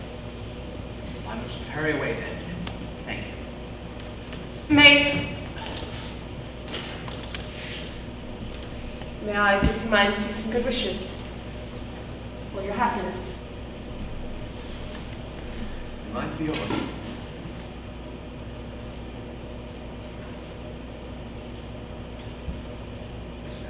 I must hurry away then. Thank you. May I give you mine see some good wishes for your happiness? And mine for yours. Miss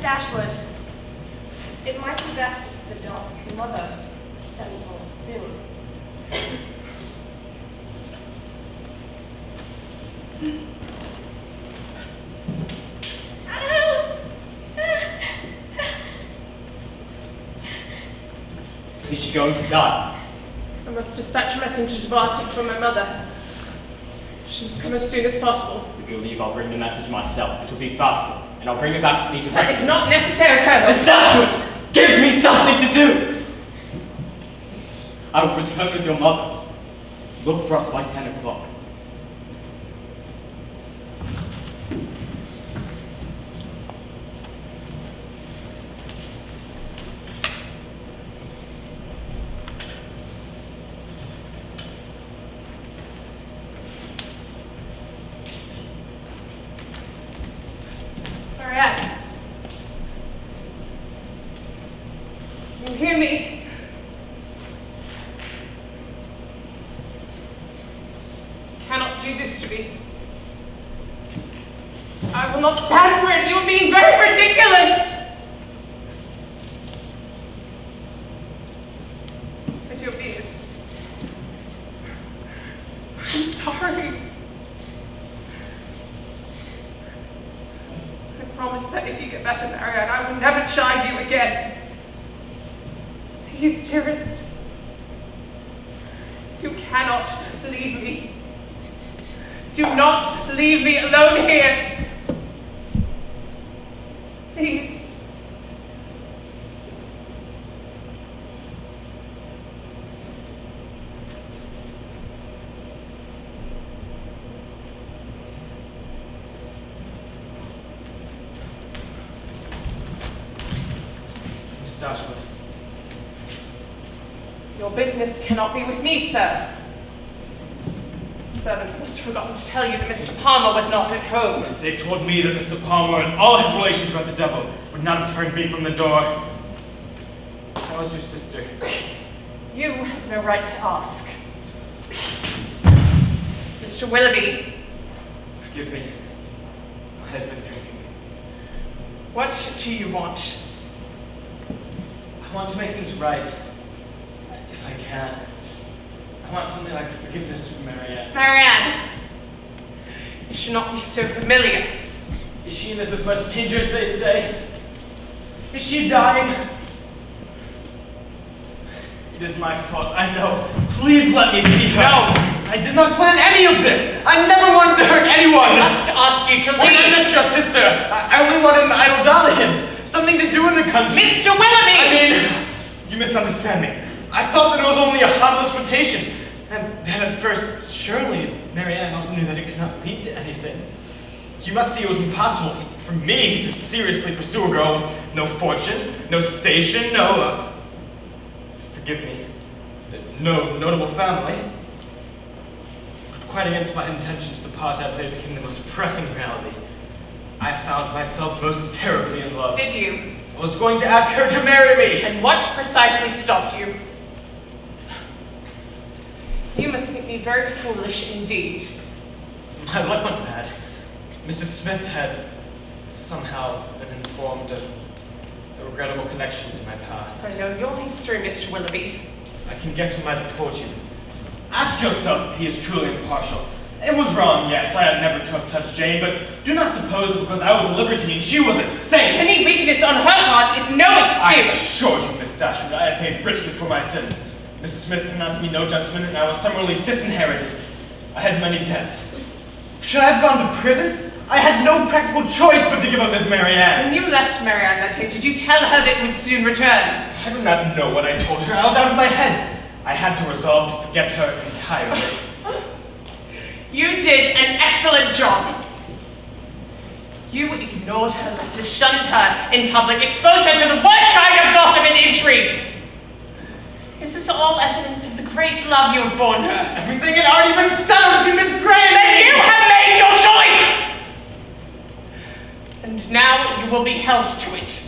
Ashwood. Is she going to die? I must dispatch a messenger to Boston for my mother. She must come as soon as possible. If you'll leave, I'll bring the message myself. It'll be faster, and I'll bring it back with me directly. That is not necessary, Colonel. Miss Dashwood, give me something to do! I will return with your mother. Look for us by 10 o'clock. hear me? You cannot do this to me. I will not stand for it. You are being very ridiculous. I do mean it. I'm sorry. I promise that if you get better, Marianne, I will never chide you again. Please, dearest. You cannot leave me. Do not leave me alone here. Please. Miss Dashwood. Your business cannot be with me, sir. Servants must have forgotten to tell you that Mr. Palmer was not at home. They told me that Mr. Palmer and all his relations were at the devil, would not have turned me from the door. How is your sister? You have no right to ask. Mr. Willoughby. Forgive me. I have been drinking. What do you want? I want to make things right. If I can. I want something like forgiveness from Marianne. Marianne. You should not be so familiar. Is she in as much danger as they say? Is she dying? It is my fault, I know. Please let me see her. No! I did not plan any of this. I never wanted to hurt anyone. I must ask you to When I leave. met your sister, I only wanted an idle dalliance. Something to do in the country. Mr. Willoughby! I mean, you misunderstand me. I thought that it was only a harmless flirtation. And then at first, surely, Marianne also knew that it could not lead to anything. You must see it was impossible for me to seriously pursue a girl with no fortune, no station, forgive me, no notable family. Quite against my intentions, the part I played became the most pressing reality. I found myself most terribly in love. Did you? I was going to ask her to marry me. And what precisely stopped you? You must think me very foolish indeed. My luck went bad. Mrs. Smith had somehow been informed of a regrettable connection in my past. I know your history, Mr. Willoughby. I can guess who might have told you. Ask yourself if he is truly impartial. It was wrong, yes, I had never to have touched Jane, but do not suppose that because I was a libertine, she was a saint. Any weakness on her part is no I excuse. assure you, Miss Dashwood, I have paid richly for my sins. Mrs. Smith pronounced me no gentleman, and I was summarily disinherited. I had many debts. Should I have gone to prison? I had no practical choice but to give up Miss Marianne. When you left Marianne that day, did you tell her that you would soon return? I do not know what I told her. I was out of my head. I had to resolve to forget her entirely. You did an excellent job. You ignored her letters, shunned her in public, exposed her to the worst kind of gossip and intrigue. Is this all evidence of the great love you have borne her? Everything had already been settled between Miss Gray and Then me. you have made your choice! And now you will be held to it.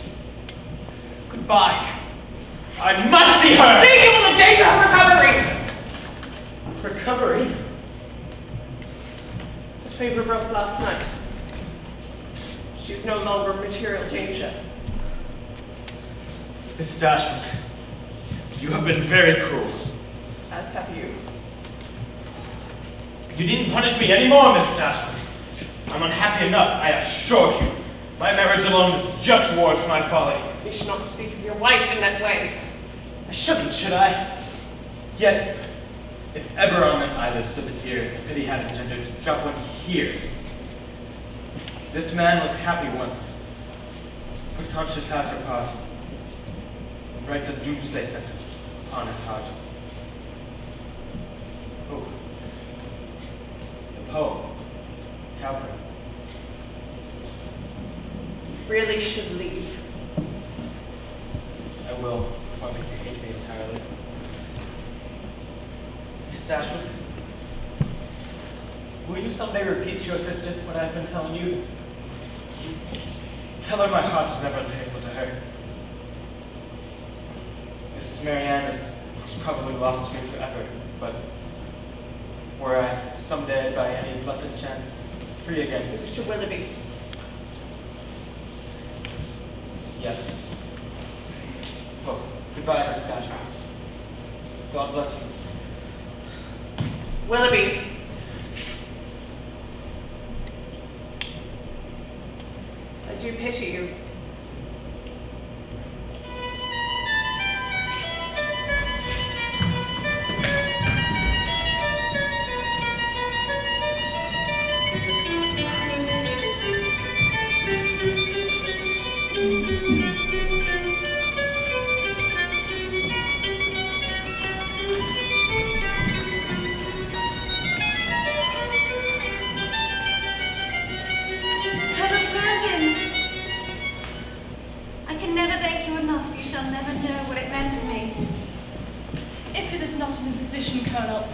Goodbye. I must see her! See, you will endanger her recovery! Recovery? The favor broke last night. She is no longer in material danger. Miss Dashwood, you have been very cruel. As have you. You needn't punish me anymore, Miss Dashwood. I'm unhappy enough, I assure you. My marriage alone is just reward for my folly. You should not speak of your wife in that way. I shouldn't, should I? Yet, if ever on my eyelids stood a tear, the pity had engendered, drop one here. This man was happy once, but conscience has her part, and writes a doomsday sentence upon his heart. Oh, the poem, Cowper. Really should leave. I will, before I make you hate me entirely. Miss Dashwood, will you someday repeat to your sister what I've been telling you? Tell her my heart was never unfaithful to her. Miss Marianne is probably lost to me forever, but were I someday, by any blessed chance, free again. Mr. Willoughby. Yes. Well, goodbye, Miss Dashwood. God bless you. Willoughby. I do pity you. Colonel,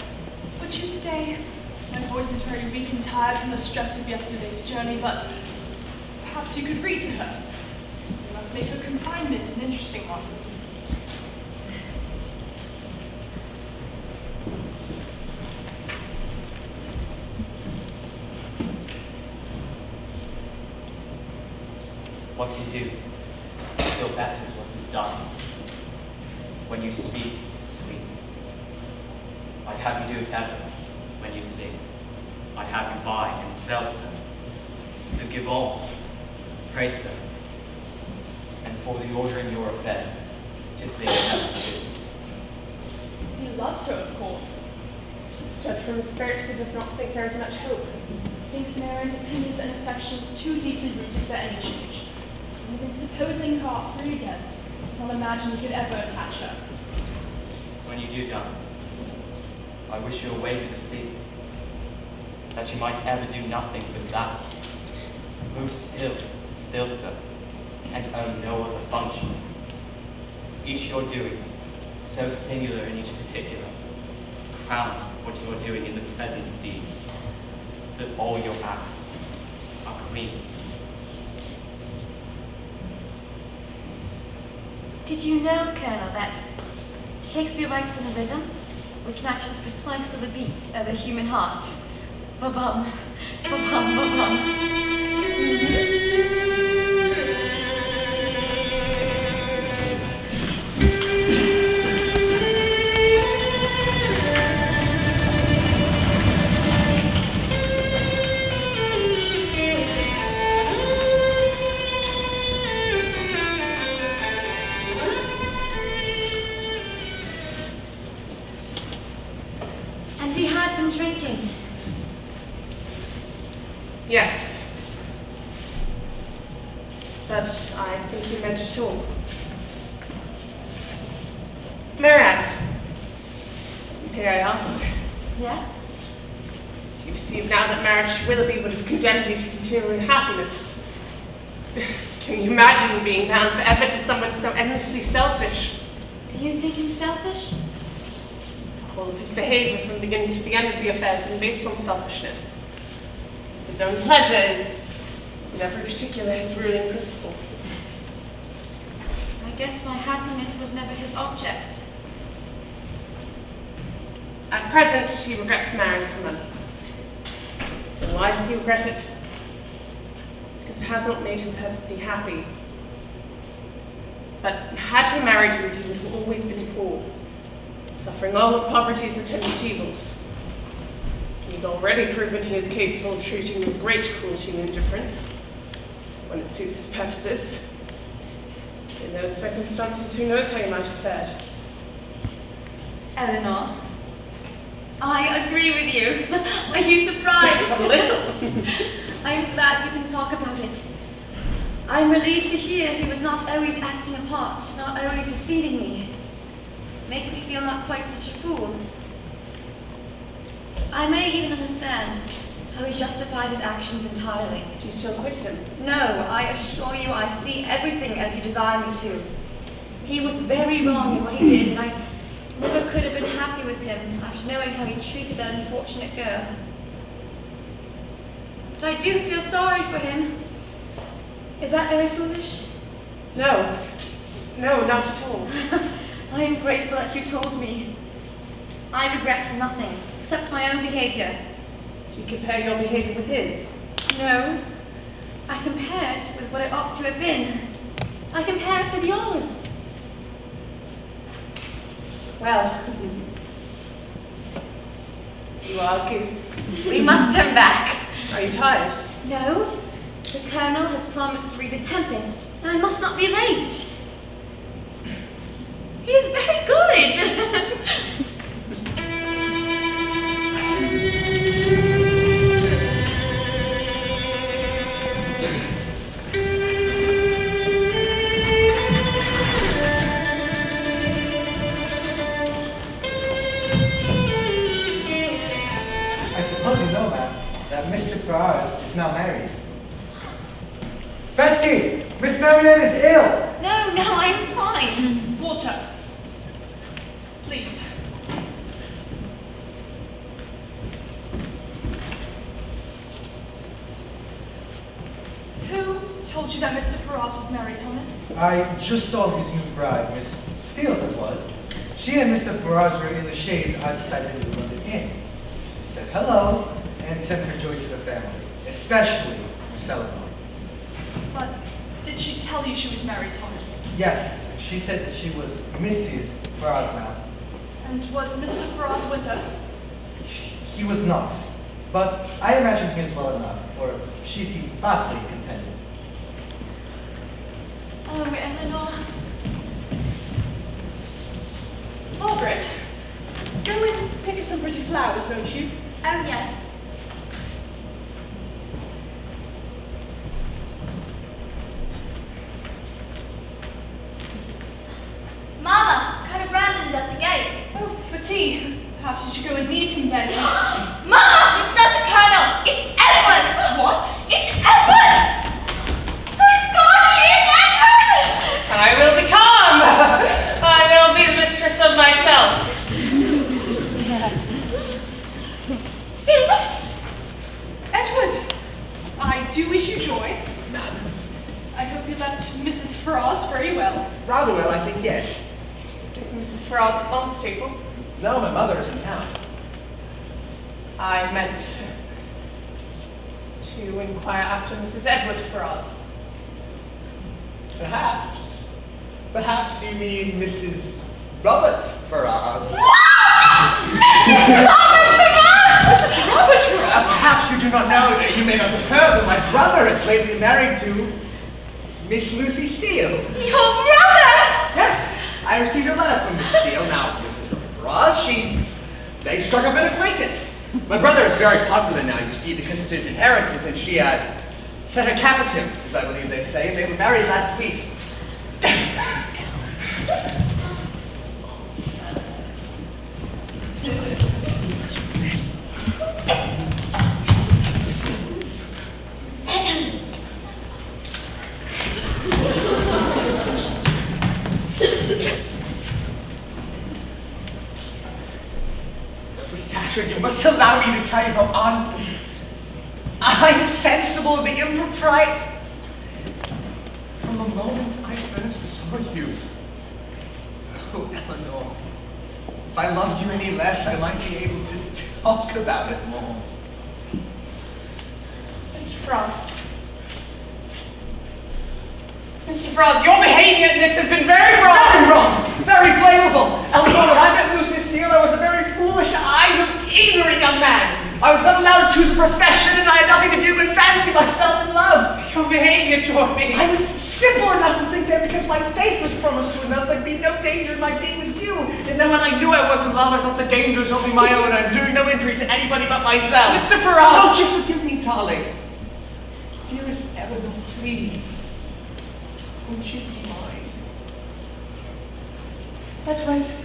would you stay? My voice is very weak and tired from the stress of yesterday's journey, but perhaps you could read to her. You must make her confinement an interesting one. What you do still betters what is done. When you speak, sweet, I'd have you do it ever. When you sing, I'd have you buy and sell so. So give all, pray so, and for the order in your affairs, to sing ever too. He loves her, of course. Judge from his spirits, he does not think there is much hope. Thinks Marian's opinions and affections too deeply rooted for any change. And even supposing her heart free again, does not imagine he could ever attach her. When you do die, I wish you away to the sea, that you might ever do nothing but that. Move still so, and own no other function. Each your doing, so singular in each particular, crowns what you are doing in the present deed, that all your acts are clean. Did you know, Colonel, that Shakespeare writes in a rhythm which matches precisely the beats of a human heart? Ba-bum, ba-bum, ba-bum. And he had been drinking. Yes. But I think he meant it all. Marianne, may I ask? Yes? Do you perceive now that marriage to Willoughby would have condemned you to continual unhappiness? Can you imagine being bound forever to someone so endlessly selfish? Do you think him selfish? All of his behavior from the beginning to the end of the affair has been based on selfishness. His own pleasure is, in every particular, his ruling principle. I guess my happiness was never his object. At present, he regrets marrying for money. And why does he regret it? Because it has not made him perfectly happy. But had he married you, he would have always been poor, suffering all of poverty's attendant evils. He's already proven he is capable of treating with great cruelty and indifference when it suits his purposes. In those circumstances, who knows how you might have fared? Eleanor, I agree with you. Are you surprised? A little. I'm glad we can talk about it. I'm relieved to hear he was not always acting a part, not always deceiving me. Makes me feel not quite such a fool. I may even understand how he justified his actions entirely. Do you still quit him? No, I assure you I see everything as you desire me to. He was very wrong in what he did, and I never could have been happy with him after knowing how he treated that unfortunate girl. But I do feel sorry for him. Is that very foolish? No. No, not at all. I am grateful that you told me. I regret nothing except my own behavior. Do you compare your behavior with his? No, I compare it with what it ought to have been. I compare it with yours. Well, you are a goose. We must turn back. Are you tired? No, the Colonel has promised to read The Tempest, and I must not be late. He is very good. I suppose you know, ma'am, that Mr. Ferrars is now married. Betsy! Miss Marianne is ill! No, I'm fine. Water. Please. Who told you that Mr. Ferrars was married, Thomas? I just saw his new bride, Miss Steele, as was. She and Mr. Ferrars were in the chaise outside the New London Inn. She said hello and sent her joy to the family, especially Miss Eleanor. But did she tell you she was married, Thomas? Yes, she said that she was Mrs. Ferrars now. And was Mr. Ferrars with her? He was not, but I imagine he is well enough, for she seemed vastly contented. Oh, Eleanor. Margaret, go and pick some pretty flowers, won't you? Oh, yes. Mama, Colonel Brandon's at the gate. Oh, for tea. Perhaps you should go and meet him then. Mama, it's not the Colonel. It's Edward. What? It's Edward. Thank God he is Edward. I will be calm. I will be the mistress of myself. Sit! Edward, I do wish you joy. None. I hope you left Mrs. Ferrars very well. Rather well, I think, yes. Is Mrs. Ferrars at Barnstaple? No, my mother is in town. I meant to inquire after Mrs. Edward Ferrars. Perhaps. Perhaps you mean Mrs. Robert Ferrars. Mrs. Robert Ferrars! Mrs. Robert Ferrars? Perhaps you do not know, you may not have heard that my brother is lately married to Miss Lucy Steele. Your brother! Yes, I received a letter from Miss Steele. Now, Mrs. Robert Ferrars, they struck up an acquaintance. My brother is very popular now, you see, because of his inheritance, and she set her cap at him, as I believe they say. They were married last week. Miss Dashwood, you must allow me to tell you how I'm sensible of the impropriety. From the moment I first saw you. Oh, Eleanor. If I loved you any less, I might be able to talk about it more. Mr. Ferrars. Mr. Ferrars, your behavior in this has been very wrong. Very wrong. Very blamable. Eleanor, when I met Lucy Steele, I was a very foolish, idle, ignorant young man. I was not allowed to choose a profession, and I had nothing to do but fancy myself in love. Your behavior toward me. I was simple enough to think that because my faith was promised to another, there'd be no danger in my being with you. And then when I knew I was in love, I thought the danger was only my own, and I'm doing no injury to anybody but myself. Mr. Ferrars! Won't you forgive me, darling? Dearest Eleanor, please. Won't you be mine? That's right.